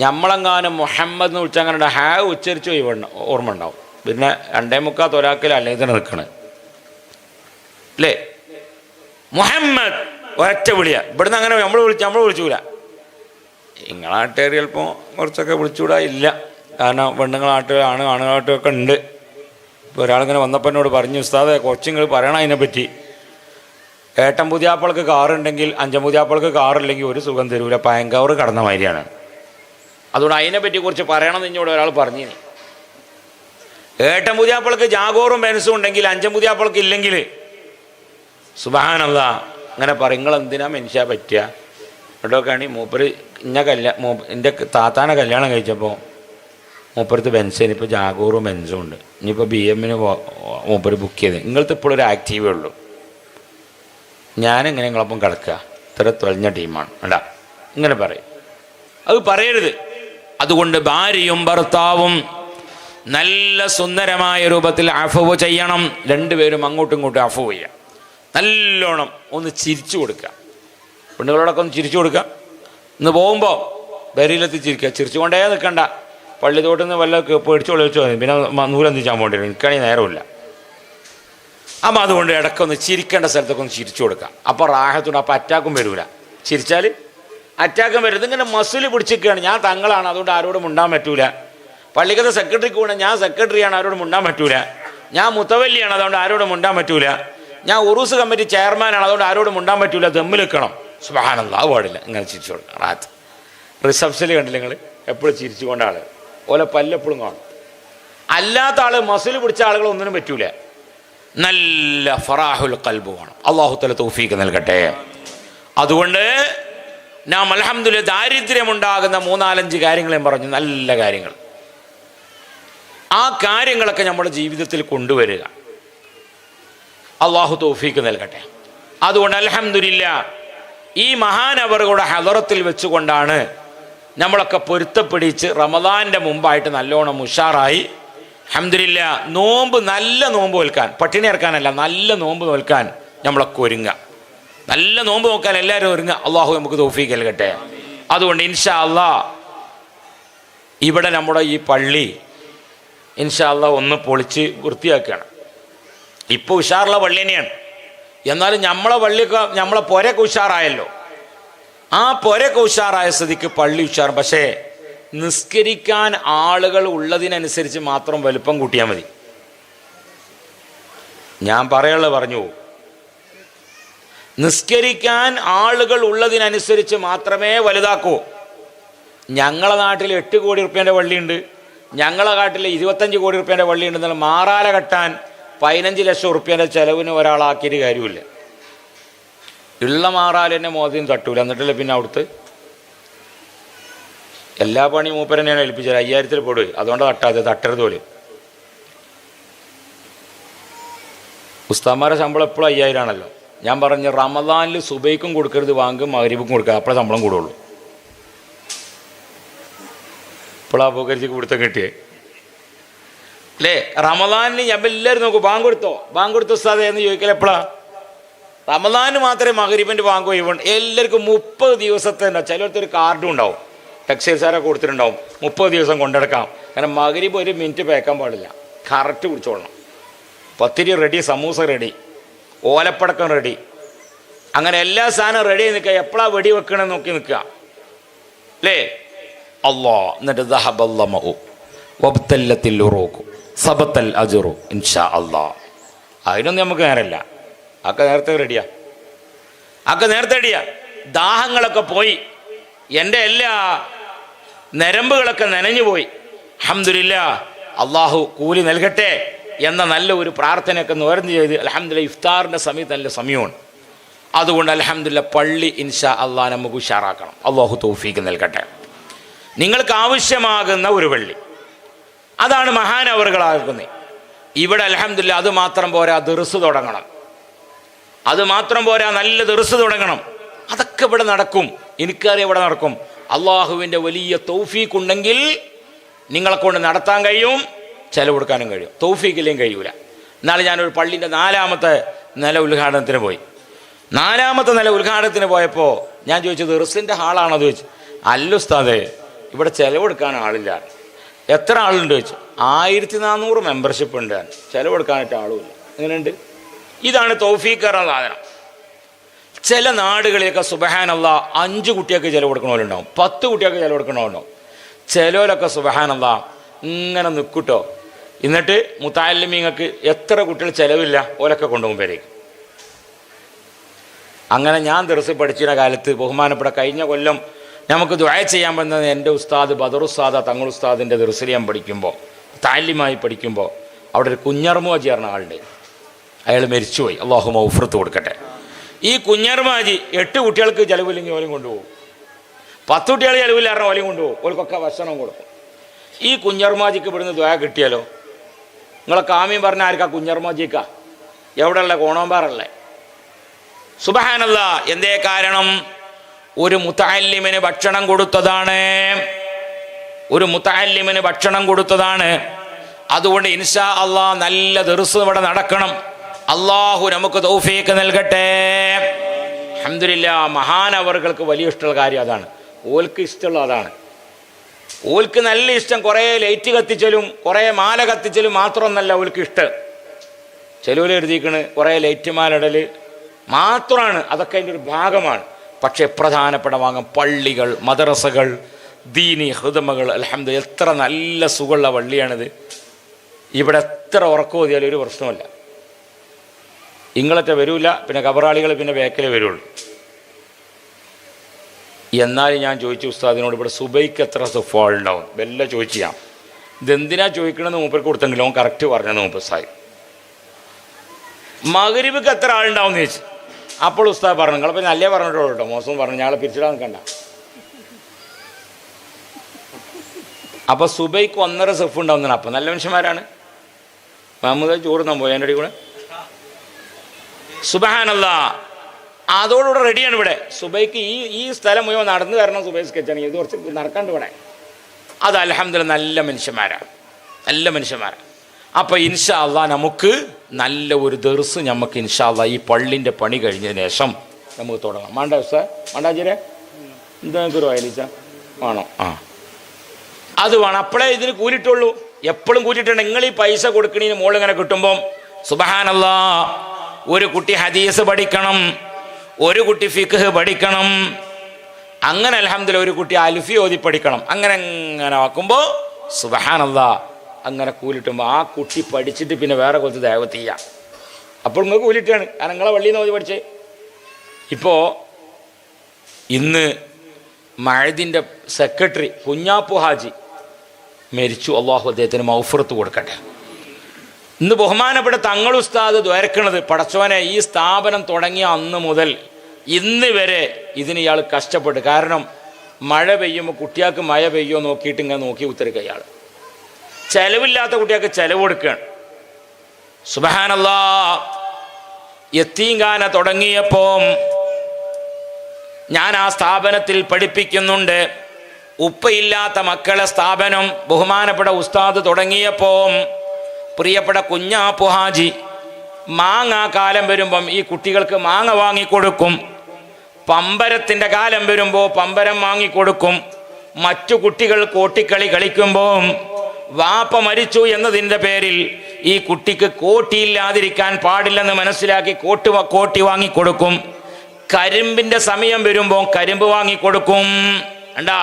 നമ്മളെങ്ങാനും മുഹമ്മദ് എന്ന് വിളിച്ചാൽ അങ്ങനെ ഹാ ഉച്ചരിച്ചു പോയി ഓർമ്മ ഉണ്ടാവും. പിന്നെ 2.25 ഒരാക്കിൽ അല്ലെങ്കിൽ തന്നെ നിൽക്കണേ അല്ലേ. മുഹമ്മദ് ഒറ്റ വിളിയാ. ഇവിടുന്ന് അങ്ങനെ നമ്മൾ വിളിച്ചൂല. നിങ്ങളാട്ടേറി ചിലപ്പോൾ കുറച്ചൊക്കെ വിളിച്ചുകൂടാ ഇല്ല. കാരണം പെണ്ണുങ്ങളാട്ടുക ആണുങ്ങളാട്ടുമൊക്കെ ഉണ്ട്. ഇപ്പോൾ ഒരാളിങ്ങനെ വന്നപ്പോൾ എന്നോട് പറഞ്ഞു, ഉസ്താദെ കുറച്ച് നിങ്ങൾ പറയണം അതിനെപ്പറ്റി. ഏട്ടൻ പുതിയാപ്പൾക്ക് കാറുണ്ടെങ്കിൽ 5 പുതിയാപ്പൾക്ക് കാറില്ലെങ്കിൽ ഒരു സുഖം തരൂല, പയങ്കവർ കടന്ന മാതിരിയാണ്. അതുകൊണ്ട് അതിനെപ്പറ്റി കുറിച്ച് പറയണമെന്ന് എന്നോട് ഒരാൾ പറഞ്ഞു. ഏട്ടൻ പുതിയാപ്പൾക്ക് ജാഗോറും ബെൻസും ഉണ്ടെങ്കിൽ 5 പുതിയാപ്പൾക്ക് ഇല്ലെങ്കിൽ സുബ്ഹാനല്ലാഹ് അങ്ങനെ പറയും. നിങ്ങൾ എന്തിനാ മനുഷ്യ പറ്റുക കേട്ടോക്കാണി. മൂപ്പര് എൻ്റെ താത്താനെ കല്യാണം കഴിച്ചപ്പോൾ മൂപ്പരത്ത് ബെൻസിന് ഇപ്പോൾ ജാഗോറും ബെൻസും ഉണ്ട്. ഇനിയിപ്പോൾ BM മൂപ്പര് ബുക്ക് ചെയ്ത്. നിങ്ങളത്തെ ഇപ്പോഴൊരു ആക്റ്റീവേ ഉള്ളൂ. ഞാനെങ്ങനെ നിങ്ങളൊപ്പം കിടക്കുക, ഇത്ര തൊലഞ്ഞ ടീമാണ് അല്ല ഇങ്ങനെ പറയും. അത് പറയരുത്. അതുകൊണ്ട് ഭാര്യയും ഭർത്താവും നല്ല സുന്ദരമായ രൂപത്തിൽ അഫ്വ് ചെയ്യണം. രണ്ടുപേരും അങ്ങോട്ടും ഇങ്ങോട്ടും അഫ്വ് ചെയ്യുക. നല്ലോണം ഒന്ന് ചിരിച്ചു കൊടുക്കുക. പെണ്ണുങ്ങളോടൊക്കെ ഒന്ന് ചിരിച്ചു കൊടുക്കുക. ഇന്ന് പോകുമ്പോൾ ബരിയിലെത്തി ചിരിക്കുക. ചിരിച്ചുകൊണ്ടേ നിൽക്കണ്ട. പള്ളി തോട്ടിൽ നിന്ന് വല്ല പേടിച്ചു വിളിച്ചോ, പിന്നെ നൂലെന്തിച്ചാൻ പോകേണ്ടി വരും. എനിക്കാണെങ്കിൽ നേരമില്ല. അപ്പം അതുകൊണ്ട് ഇടയ്ക്കൊന്ന് ചിരിക്കേണ്ട സ്ഥലത്തൊക്കെ ഒന്ന് ചിരിച്ചു കൊടുക്കുക. അപ്പോൾ റാഹത്തുണ്ട്. അപ്പോൾ അറ്റാക്കും വരില്ല. ചിരിച്ചാൽ അറ്റാക്കും വരും. ഇതിങ്ങനെ മസിൽ പിടിച്ചിരിക്കുകയാണ്. ഞാൻ തങ്ങളാണ്, അതുകൊണ്ട് ആരോടും മുണ്ടാൻ പറ്റൂല. പള്ളിക്കത്തെ സെക്രട്ടറിക്ക് കൂടെ ഞാൻ സെക്രട്ടറിയാണ്, ആരോടും മുണ്ടാൻ പറ്റൂല. ഞാൻ മുത്തവല്ലിയാണ്, അതുകൊണ്ട് ആരോടും മുണ്ടാൻ പറ്റൂല. ഞാൻ ഉറൂസ് കമ്മിറ്റി ചെയർമാനാണ്, അതുകൊണ്ട് ആരോടും മുണ്ടാൻ പറ്റൂല. ദമ്മിൽ വെക്കണം. സുബ്ഹാനല്ലാഹ് പാടില്ല. ഇങ്ങനെ ചിരിച്ചു കൊടുക്കണം. റാഹത്ത്. റിസപ്ഷനിൽ കണ്ടില്ല നിങ്ങൾ, എപ്പോഴും ചിരിച്ചുകൊണ്ട ആൾ, ഓലെ പല്ലെപ്പോഴും കാണും. അല്ലാത്ത ആൾ മസിൽ പിടിച്ച ആളുകൾ ഒന്നിനും പറ്റൂല. നല്ല ഫറാഹുൽ ഖൽബ് വേണം. അല്ലാഹു തആല തൗഫീഖ് നൽകട്ടെ. അതുകൊണ്ട് നാം അൽഹംദുലില്ലാഹ് ദാരിദ്ര്യമുണ്ടാകുന്ന 3-4 കാര്യങ്ങൾ ഞാൻ പറഞ്ഞു, നല്ല കാര്യങ്ങൾ. ആ കാര്യങ്ങളൊക്കെ നമ്മുടെ ജീവിതത്തിൽ കൊണ്ടുവരിക. അല്ലാഹു തൗഫീഖ് നൽകട്ടെ. അതുകൊണ്ട് അൽഹംദുലില്ലാഹ് ഈ മഹാനവറുകളുടെ ഹളറത്തിൽ വെച്ചുകൊണ്ടാണ് നമ്മളൊക്കെ പൊരുത്തപ്പിടിച്ച് റമദാൻ്റെ മുമ്പായിട്ട് നല്ലോണം ഉഷാറായി അൽഹംദുലില്ലാഹ് നോമ്പ്, നല്ല നോമ്പ് നോൽക്കാൻ, പട്ടിണി ഇറക്കാനല്ല, നല്ല നോമ്പ് നോൽക്കാൻ നമ്മളൊക്കെ ഒരുങ്ങുക. നല്ല നോമ്പ് നോക്കാൻ എല്ലാവരും ഒരുങ്ങുക. അള്ളാഹു നമുക്ക് തൗഫീഖ് നൽകട്ടെ. അതുകൊണ്ട് ഇൻഷാ അല്ലാഹ് ഇവിടെ നമ്മുടെ ഈ പള്ളി ഇൻഷാ അല്ലാഹ് ഒന്ന് പൊളിച്ച് വൃത്തിയാക്കുകയാണ്. ഇപ്പോൾ ഉഷാറുള്ള പള്ളി തന്നെയാണ്. എന്നാലും നമ്മളെ പള്ളിയൊക്കെ, നമ്മളെ പുരയൊക്കെ ഉഷാറായല്ലോ. ആ പുരയൊക്കെ ഉഷാറായ സ്ഥിതിക്ക് പള്ളി ഉഷാർ. പക്ഷേ നിസ്കരിക്കാൻ ആളുകൾ ഉള്ളതിനനുസരിച്ച് മാത്രം വലുപ്പം കൂട്ടിയാൽ മതി. ഞാൻ പറയാനുള്ളത് പറഞ്ഞു. നിസ്കരിക്കാൻ ആളുകൾ ഉള്ളതിനനുസരിച്ച് മാത്രമേ വലുതാക്കൂ. ഞങ്ങളെ നാട്ടിൽ 8 കോടി റുപ്യേൻ്റെ പള്ളിയുണ്ട്, ഞങ്ങളെ നാട്ടിൽ 25 കോടി റുപ്യേൻ്റെ പള്ളിയുണ്ട്. എന്നാൽ മാറാല കെട്ടാൻ 15 ലക്ഷം റുപ്യേൻ്റെ ചിലവിന് ഒരാളാക്കിയിട്ട് കാര്യമില്ല. ഉള്ള മാറാൽ തന്നെ മോദിയും തട്ടൂല. എന്നിട്ടല്ലേ പിന്നെ അവിടുത്തെ എല്ലാ പണിയും മൂപ്പർ തന്നെയാണ് ഏൽപ്പിച്ചത്. 5000 പോടുക, അതുകൊണ്ട് തട്ടാതെ, തട്ടരുത് പോലും. ഉസ്താദ്മാരുടെ ശമ്പളം എപ്പോഴും 5000 ആണല്ലോ. ഞാൻ പറഞ്ഞ് റമദാനിൽ സുബൈക്കും കൊടുക്കരുത്, വാങ്ങും മഗ്‌രിബിക്കും കൊടുക്കുക, അപ്പോഴേ ശമ്പളം കൂടുള്ളൂ. ഇപ്പോഴാ പൂക്കരിച്ച് കൊടുത്ത കിട്ടിയേ അല്ലേ? റമദാനിന് ഞാൻ എല്ലാവരും നോക്കും, ബാങ്ക് കൊടുത്തോ ഉസ്താദേ എന്ന് ചോദിക്കൽ എപ്പോഴാ? റമദാന് മാത്രമേ മഗ്‌രിബിൻ്റെ ബാങ്ക് ഒഴിവുണ്ട്. എല്ലാവർക്കും 30 ദിവസത്തെ ഉണ്ടാവും. ചിലർക്കൊരു കാർഡും ഉണ്ടാവും, ടെക്സ്റ്റൈൽസാരൊക്കെ കൊടുത്തിട്ടുണ്ടാവും, 30 ദിവസം കൊണ്ടെടുക്കാം. കാരണം മഗ്‌രിബ് 1 മിനിറ്റ് പേക്കാൻ പാടില്ല, കറക്റ്റ് കുടിച്ചോളണം. പത്തിരി റെഡി, സമൂസ റെഡി, ഓലപ്പടക്കം റെഡി, അങ്ങനെ എല്ലാ സാധനവും റെഡി നിൽക്കുക. എപ്പോഴാണ് വെടി വെക്കണമെന്ന് നോക്കി നിൽക്കുക അല്ലേ? അല്ലാ. എന്നിട്ട് ദഹബല്ലമഉ വബ്തല്ലത്തിൽ ഉറൂഖു സബത്തൽ അജ്റു ഇൻഷാ അല്ലാ. അതിനൊന്നും നമുക്ക് നേരമില്ല, അതൊക്കെ നേരത്തെ റെഡിയാ. ദാഹങ്ങളൊക്കെ പോയി, എൻ്റെ എല്ലാ നരമ്പുകളൊക്കെ നനഞ്ഞു പോയി. അൽഹംദുലില്ലാഹ് അള്ളാഹു കൂലി നൽകട്ടെ എന്ന നല്ല ഒരു പ്രാർത്ഥനയൊക്കെ നേർന്നു ചെയ്ത് അൽഹംദുലില്ലാഹ് ഇഫ്താറിൻ്റെ സമയത്ത് നല്ല സമയമാണ്. അതുകൊണ്ട് അൽഹംദുലില്ലാഹ് പള്ളി ഇൻഷാ അല്ലാഹ് നമുക്ക് ഉഷാറാക്കണം. അള്ളാഹു തൗഫീഖ് നൽകട്ടെ. നിങ്ങൾക്ക് ആവശ്യമാകുന്ന ഒരു പള്ളി, അതാണ് മഹാനവറുകളാകുന്നത്. ഇവിടെ അൽഹംദുലില്ലാഹ് അത് മാത്രം പോരാ, ദർസ് തുടങ്ങണം. അത് മാത്രം പോരാ, നല്ല ദർസ് തുടങ്ങണം. അതൊക്കെ ഇവിടെ നടക്കും, എനിക്കറിയാം ഇവിടെ നടക്കും. അള്ളാഹുവിൻ്റെ വലിയ തൗഫീഖ് ഉണ്ടെങ്കിൽ നിങ്ങളെ കൊണ്ട് നടത്താൻ കഴിയും, ചെലവ് കൊടുക്കാനും കഴിയും. തൗഫീഖിലേയും കഴിയൂല. എന്നാലും ഞാനൊരു പള്ളിൻ്റെ 4ാമത്തെ നില ഉദ്ഘാടനത്തിന് പോയി. 4ാമത്തെ നില ഉദ്ഘാടനത്തിന് പോയപ്പോൾ ഞാൻ ചോദിച്ചത് ദർസിൻ്റെ ഹാളാണോ ചോദിച്ചു. അല്ല ഉസ്താദേ, ഇവിടെ ചെലവെടുക്കാൻ ആളില്ല. എത്ര ആളുണ്ട് ചോദിച്ചു. 1400 മെമ്പർഷിപ്പ് ഉണ്ട്, ചെലവെടുക്കാനായിട്ട് ആളുമില്ല. എങ്ങനെയുണ്ട്? ഇതാണ് തൗഫീഖ് എന്ന സാധനം. ചില നാടുകളിലൊക്കെ സുബ്ഹാനല്ലാഹ് 5 കുട്ടികൾക്ക് ചിലവ് കൊടുക്കണവരുണ്ടാവും, 10 കുട്ടികൾക്ക് ചിലവ് കൊടുക്കണവരുണ്ടാവും. ചിലവരൊക്കെ സുബ്ഹാനല്ലാഹ് ഇങ്ങനെ നിൽക്കൂട്ടോ. എന്നിട്ട് മുത്തഅല്ലിമീങ്ങൾക്ക് എത്ര കുട്ടികൾ ചിലവില്ല ഓലൊക്കെ കൊണ്ടുപോകും പേരേക്ക്. അങ്ങനെ ഞാൻ ദർസ് പഠിച്ചിരുന്ന കാലത്ത് ബഹുമാനപ്പെട്ട കഴിഞ്ഞ കൊല്ലം നമുക്ക് ദുആ ചെയ്യാൻ വന്നത് എൻ്റെ ഉസ്താദ് ബദറുസ്താദ തങ്ങൾ ഉസ്താദിൻ്റെ ദർസിൽ ഞാൻ പഠിക്കുമ്പോൾ, താലിമായി പഠിക്കുമ്പോൾ, അവിടെ ഒരു കുഞ്ഞർമോജി പറഞ്ഞ ആളുണ്ട്. അയാൾ മരിച്ചുപോയി, അല്ലാഹു മഗ്ഫിറത്ത് കൊടുക്കട്ടെ. ഈ കുഞ്ഞർമാജി 8 കുട്ടികൾക്ക് ചിലവില്ലെങ്കിൽ ഓലും കൊണ്ടുപോകും, 10 കുട്ടികൾ ചിലവില്ല പറഞ്ഞാൽ ഓലും കൊണ്ടുപോകും, ഓൽക്കൊക്കെ ഭക്ഷണം കൊടുക്കും. ഈ കുഞ്ഞർമാജിക്ക് ഇവിടുന്ന് ദുആ കിട്ടിയാലോ? നിങ്ങളെ കാമ്യം പറഞ്ഞ ആർക്കാ? കുഞ്ഞർമാജിക്കാ. എവിടെയുള്ള? കോണോമ്പാറല്ലേ. സുബ്ഹാനല്ലാഹ്. എന്തേ കാരണം? ഒരു മുത്തഅല്ലിമിന് ഭക്ഷണം കൊടുത്തതാണ്, ഒരു മുത്തഅല്ലിമിന് ഭക്ഷണം കൊടുത്തതാണ്. അതുകൊണ്ട് ഇൻഷാ അല്ലാഹ് നല്ല ദർസ് ഇവിടെ നടക്കണം. അള്ളാഹു നമുക്ക് തൗഫീഖ് നൽകട്ടെ. അൽഹംദുലില്ലാഹ്. മഹാനവറുകൾക്ക് വലിയ ഇഷ്ടമുള്ള കാര്യം അതാണ്, ഓൽക്ക് ഇഷ്ടമുള്ള അതാണ്. ഓൽക്ക് നല്ല ഇഷ്ടം കുറേ ലൈറ്റ് കത്തിച്ചലും കുറേ മാല കത്തിച്ചലും മാത്രമൊന്നല്ല ഓൽക്ക് ഇഷ്ടം. ചിലവർ എഴുതിക്കണ് കുറേ ലൈറ്റ് മാലടൽ മാത്രമാണ്, അതൊക്കെ അതിൻ്റെ ഒരു ഭാഗമാണ്. പക്ഷേ പ്രധാനപ്പെട്ട ഭാഗം പള്ളികൾ, മദ്രസകൾ, ദീനി ഖുദ്മകൾ. അൽഹംദുലില്ലാഹ് എത്ര നല്ല സുഖമുള്ള പള്ളിയാണിത്. ഇവിടെ എത്ര ഉറക്കം ഓതിയാലും ഒരു പ്രശ്നമല്ല. ഇങ്ങളൊക്കെ വരൂല, പിന്നെ കബറാളികൾ പിന്നെ ബേക്കലേ വരുള്ളൂ. എന്നാലും ഞാൻ ചോദിച്ചു ഉസ്താദിനോട്, ഇവിടെ സുബൈക്ക് എത്ര സുഫാൾ ഉണ്ടാവും? വല്ല ചോദിച്ചു ഞാൻ, ഇതെന്തിനാ ചോദിക്കണമെന്ന് മൂപ്പർക്ക് കൊടുത്തെങ്കിലും ഓൻ കറക്റ്റ് പറഞ്ഞത് മൂപ്പർ സാഹിബ്. മഗ്‌രിബിക്ക് എത്ര ആളുണ്ടാവും എന്ന് ചോദിച്ചു. അപ്പോൾ ഉസ്താദ് പറഞ്ഞു, നിങ്ങളപ്പോൾ നല്ലേ പറഞ്ഞിട്ടുള്ളൂ കേട്ടോ, മോശം പറഞ്ഞു, ഞങ്ങളെ പിരിച്ചിടാൻ നിൽക്കണ്ട. അപ്പോൾ സുബൈക്ക് 1.5 സഫ് ഉണ്ടാവുന്നതാണ്. അപ്പം നല്ല മനുഷ്യന്മാരാണ്. മഹമ്മദ് ചോറുന്നാൻ പോയി എൻ്റെ അടി കൂടെ. സുബ്ഹാനല്ലാഹ്, അതോടുകൂടെ റെഡിയാണ് ഇവിടെ. സുബൈക്ക് ഈ സ്ഥലം മുഴുവൻ നടന്നു വരണം. സുബൈ സ്കെച്ചാണ്, ഇത് കുറച്ച് നടക്കാണ്ട് ഇവിടെ. അത് അൽഹംദുലില്ലാഹ് നല്ല മനുഷ്യന്മാരാണ്, നല്ല മനുഷ്യന്മാരാണ്. അപ്പോൾ ഇൻഷാ അല്ലാഹ് നമുക്ക് നല്ല ഒരു ദർസ് നമുക്ക് ഇൻഷാ അല്ലാഹ് ഈ പള്ളിൻ്റെ പണി കഴിഞ്ഞതിന് ശേഷം നമുക്ക് തുടങ്ങാം. മാണ്ട ഉസ്താദ്, മാണ്ടാചാര്യ എന്താ ഒരു വയലിച്ച വേണോ? ആ, അത് വേണം. അപ്പോഴേ ഇതിന് കൂലിട്ടുള്ളൂ. എപ്പോഴും കൂലിട്ടുണ്ട്. നിങ്ങൾ ഈ പൈസ കൊടുക്കണതിന് മുകളിൽ ഇങ്ങനെ കിട്ടുമ്പം സുബ്ഹാനല്ലാഹ്, ഒരു കുട്ടി ഹദീസ് പഠിക്കണം, ഒരു കുട്ടി ഫിഖ് പഠിക്കണം, അങ്ങനെ അൽഹംദുലില്ലാഹ് ഒരു കുട്ടി അൽഫി ഓതി പഠിക്കണം. അങ്ങനെ ആക്കുമ്പോൾ സുബ്ഹാനല്ലാഹ് അങ്ങനെ കൂലിട്ടുമ്പോൾ ആ കുട്ടി പഠിച്ചിട്ട് പിന്നെ വേറെ കുറച്ച് ദഅവത്ത് ചെയ്യാം. അപ്പോൾ നിങ്ങൾക്ക് കൂലിട്ടാണ്. കാരണം നിങ്ങളെ പള്ളിയിൽ നിന്ന് ഓതി പഠിച്ചേ. ഇപ്പോൾ ഇന്ന് മഅദിൻ്റെ സെക്രട്ടറി കുഞ്ഞാപ്പു ഹാജി മരിച്ചു. അള്ളാഹു അദ്ദേഹത്തിന് മഗ്ഫിറത്ത് കൊടുക്കട്ടെ. ഇന്ന് ബഹുമാനപ്പെട്ട തങ്ങൾ ഉസ്താദ് ദ്വാരക്കണത്, പടച്ചോനെ ഈ സ്ഥാപനം തുടങ്ങിയ അന്ന് മുതൽ ഇന്ന് വരെ ഇതിന് ഇയാൾ കഷ്ടപ്പെട്ട്. കാരണം മഴ പെയ്യുമ്പോൾ കുട്ടികൾക്ക് മഴ പെയ്യോ നോക്കിയിട്ട് ഇങ്ങനെ നോക്കി ഉത്തരക്കുക. ഇയാൾ ചെലവില്ലാത്ത കുട്ടികൾക്ക് ചെലവ് കൊടുക്കുകയാണ്. സുബ്ഹാനല്ലാഹ്, യത്തീംഖാന തുടങ്ങിയപ്പോൾ ഞാൻ ആ സ്ഥാപനത്തിൽ പഠിപ്പിക്കുന്നുണ്ട്. ഉപ്പയില്ലാത്ത മക്കളെ സ്ഥാപനം ബഹുമാനപ്പെട്ട ഉസ്താദ് തുടങ്ങിയപ്പോൾ പ്രിയപ്പെട്ട കുഞ്ഞാപ്പു ഹാജി മാങ്ങ കാലം വരുമ്പം ഈ കുട്ടികൾക്ക് മാങ്ങ വാങ്ങിക്കൊടുക്കും. പമ്പരത്തിൻ്റെ കാലം വരുമ്പോൾ പമ്പരം വാങ്ങിക്കൊടുക്കും. മറ്റു കുട്ടികൾ കോട്ടിക്കളി കളിക്കുമ്പോൾ വാപ്പ മരിച്ചു എന്നതിൻ്റെ പേരിൽ ഈ കുട്ടിക്ക് കോട്ടിയില്ലാതിരിക്കാൻ പാടില്ലെന്ന് മനസ്സിലാക്കി കോട്ടി വാങ്ങിക്കൊടുക്കും. കരിമ്പിൻ്റെ സമയം വരുമ്പോൾ കരിമ്പ് വാങ്ങിക്കൊടുക്കും. കണ്ടാ,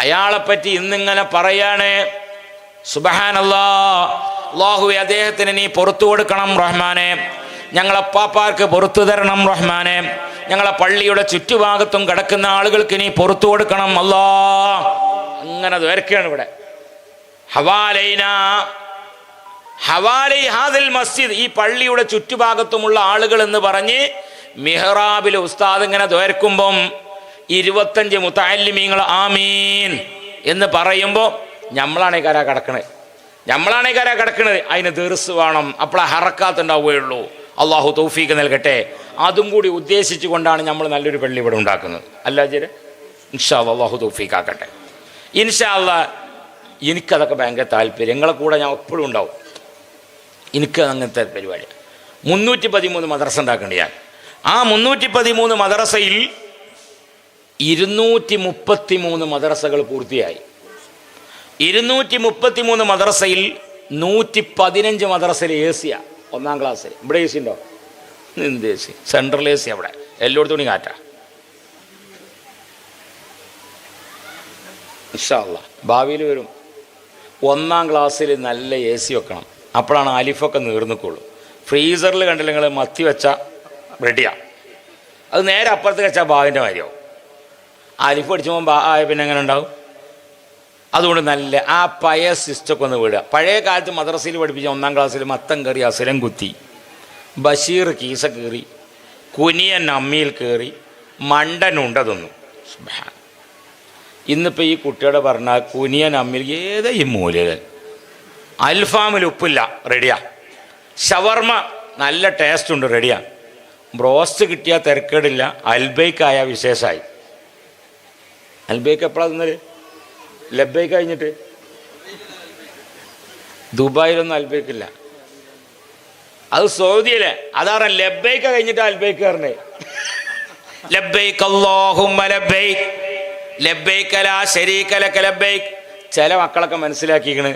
അയാളെപ്പറ്റി ഇന്നിങ്ങനെ പറയാണ്. സുബ്ഹാനല്ലാഹ്, അല്ലാഹുവേ അദ്ദേഹത്തിന് നീ പുറത്തു കൊടുക്കണം റഹ്മാനെ. ഞങ്ങളെ പാപ്പാർക്ക് പുറത്തു തരണം റഹ്മാനെ. ഞങ്ങളെ പള്ളിയുടെ ചുറ്റുഭാഗത്തും കിടക്കുന്ന ആളുകൾക്ക് നീ പുറത്തു കൊടുക്കണം അല്ലാ. അങ്ങനെ ദ്വാരക്കയാണ് ഇവിടെ. ഹവാലൈ ഹാദിൽ മസ്ജിദ്, ഈ പള്ളിയുടെ ചുറ്റുഭാഗത്തുമുള്ള ആളുകൾ എന്ന് പറഞ്ഞ് മിഹ്റാബിൽ ഉസ്താദ് ഇങ്ങനെ ദ്വാരക്കുമ്പം 25 മുതഅല്ലിമീങ്ങൾ ആമീൻ എന്ന് പറയുമ്പോൾ നമ്മളാണ് ഈ കര കിടക്കണത്. അതിന് ദർസ് വേണം, അപ്പോൾ ഹറക്കാത്ത് ഉണ്ടാവുകയുള്ളൂ. അള്ളാഹു തൗഫീഖ് നൽകട്ടെ. അതും കൂടി ഉദ്ദേശിച്ചു കൊണ്ടാണ് നമ്മൾ നല്ലൊരു പള്ളി ഇവിടെ ഉണ്ടാക്കുന്നത്. അല്ലാതെ ഇൻഷാ അല്ലാഹ് അള്ളാഹു തൗഫീഖ് ആക്കട്ടെ. ഇൻഷാ അല്ലാഹ് എനിക്കതൊക്കെ ഭയങ്കര താല്പര്യം. നിങ്ങളെ കൂടെ ഞാൻ എപ്പോഴും ഉണ്ടാവും. എനിക്ക് അങ്ങനത്തെ പരിപാടി. 313 മദ്രസ ഉണ്ടാക്കേണ്ടി ഞാൻ. ആ 313 മദ്രസയിൽ 233 മദ്രസകൾ പൂർത്തിയായി. 233 മദ്രസയിൽ 115 മദ്രസയിൽ AC യാണ്. 1-ാം ക്ലാസ്സിൽ. ഇവിടെ AC ഉണ്ടോ? എന്ത് AC? സെൻട്രൽ AC അവിടെ എല്ലായിടത്തും കാറ്റാ. ഇൻഷാ അല്ലാഹ് ഭാവിയിൽ വരും. 1-ാം ക്ലാസ്സിൽ നല്ല AC വെക്കണം. അപ്പോഴാണ് അലിഫൊക്കെ നീർന്നിക്കുള്ളൂ. ഫ്രീസറിൽ കണ്ടില്ല നിങ്ങൾ, മത്തി വെച്ചാൽ റെഡിയാണ്. അത് നേരെ അപ്പുറത്ത് വെച്ചാൽ ബാവിൻ്റെ മാതിരിയാവും. അലിഫ് അടിച്ചുമ്പോൾ ആയ പിന്നെ എങ്ങനെ ഉണ്ടാവും? അതുകൊണ്ട് നല്ല ആ പഴയ സിസ്റ്റമൊക്കെ ഒന്ന് വിടുക. പഴയ കാലത്ത് മദ്രസയിൽ പഠിപ്പിച്ച 1-ാം ക്ലാസ്സിൽ മത്തം കയറി അസുരം കുത്തി, ബഷീർ കീസ കയറി, കുനിയൻ അമ്മിയിൽ കയറി, മണ്ടനുണ്ട തിന്നു. ഇന്നിപ്പോൾ ഈ കുട്ടിയോട് പറഞ്ഞാൽ കുനിയൻ അമ്മിൽ ഏതാ ഈ മൂലകൻ, അൽഫാമിൽ ഉപ്പില്ല റെഡിയാ, ഷവർമ നല്ല ടേസ്റ്റ് ഉണ്ട് റെഡിയാ, ബ്രോസ്റ്റ് കിട്ടിയാൽ തിരക്കേടില്ല, അൽബൈക്കായ വിശേഷമായി. അൽബൈക്ക് എപ്പോഴാണ് തിന്നത്? ലബൈക്ക് കഴിഞ്ഞിട്ട്. ദുബായിലൊന്നും അൽബൈക്കില്ല, അത് സൗദിയിലെ. അതാണ് ലബൈക്ക കഴിഞ്ഞിട്ട് അൽബൈക്ക് പറഞ്ഞേ. ലബൈക്ക് അല്ലാഹുമ്മ ലബൈക്ക് ലബൈക ലാ ശരീക ലക ലബൈക്ക്. ചില മക്കളൊക്കെ മനസ്സിലാക്കിക്കണ്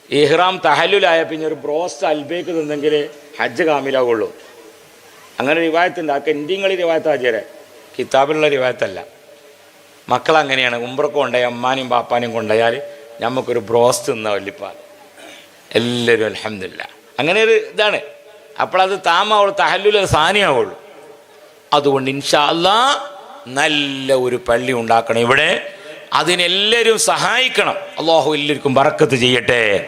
ഇഹ്റാം തഹല്ലുലായ പിന്നെ ഒരു ബ്രോസ്റ്റ് അൽബൈക്ക് തിന്നെങ്കിൽ ഹജ്ജ് കാമിലാവുള്ളൂ. അങ്ങനെ റിവായത്തുണ്ട്. ആ കെൻഡിങ്ങൾ റിവായത്ത് ആചാരെ കിതാബിലുള്ള റിവായത്തല്ല. മക്കളങ്ങനെയാണ്. ഉംറക്ക് കൊണ്ടുപോയി അമ്മാനും പാപ്പാനും കൊണ്ടുപോയാൽ നമുക്കൊരു ബ്രോസ്റ്റ് തിന്നാ വല്ലിപ്പാൽ എല്ലാവരും അൽഹംദുലില്ലാ. അങ്ങനെ ഒരു ഇതാണ്. അപ്പോഴത് താമാവുള്ളൂ, തഹല്ലുൽ സാനിയാവുള്ളൂ. അതുകൊണ്ട് ഇൻഷാ അല്ലാഹ് നല്ല ഒരു പള്ളി ഉണ്ടാക്കണം ഇവിടെ. അതിനെല്ലാവരും സഹായിക്കണം. അള്ളാഹു എല്ലാവർക്കും ബറക്കത്ത് ചെയ്യട്ടെ.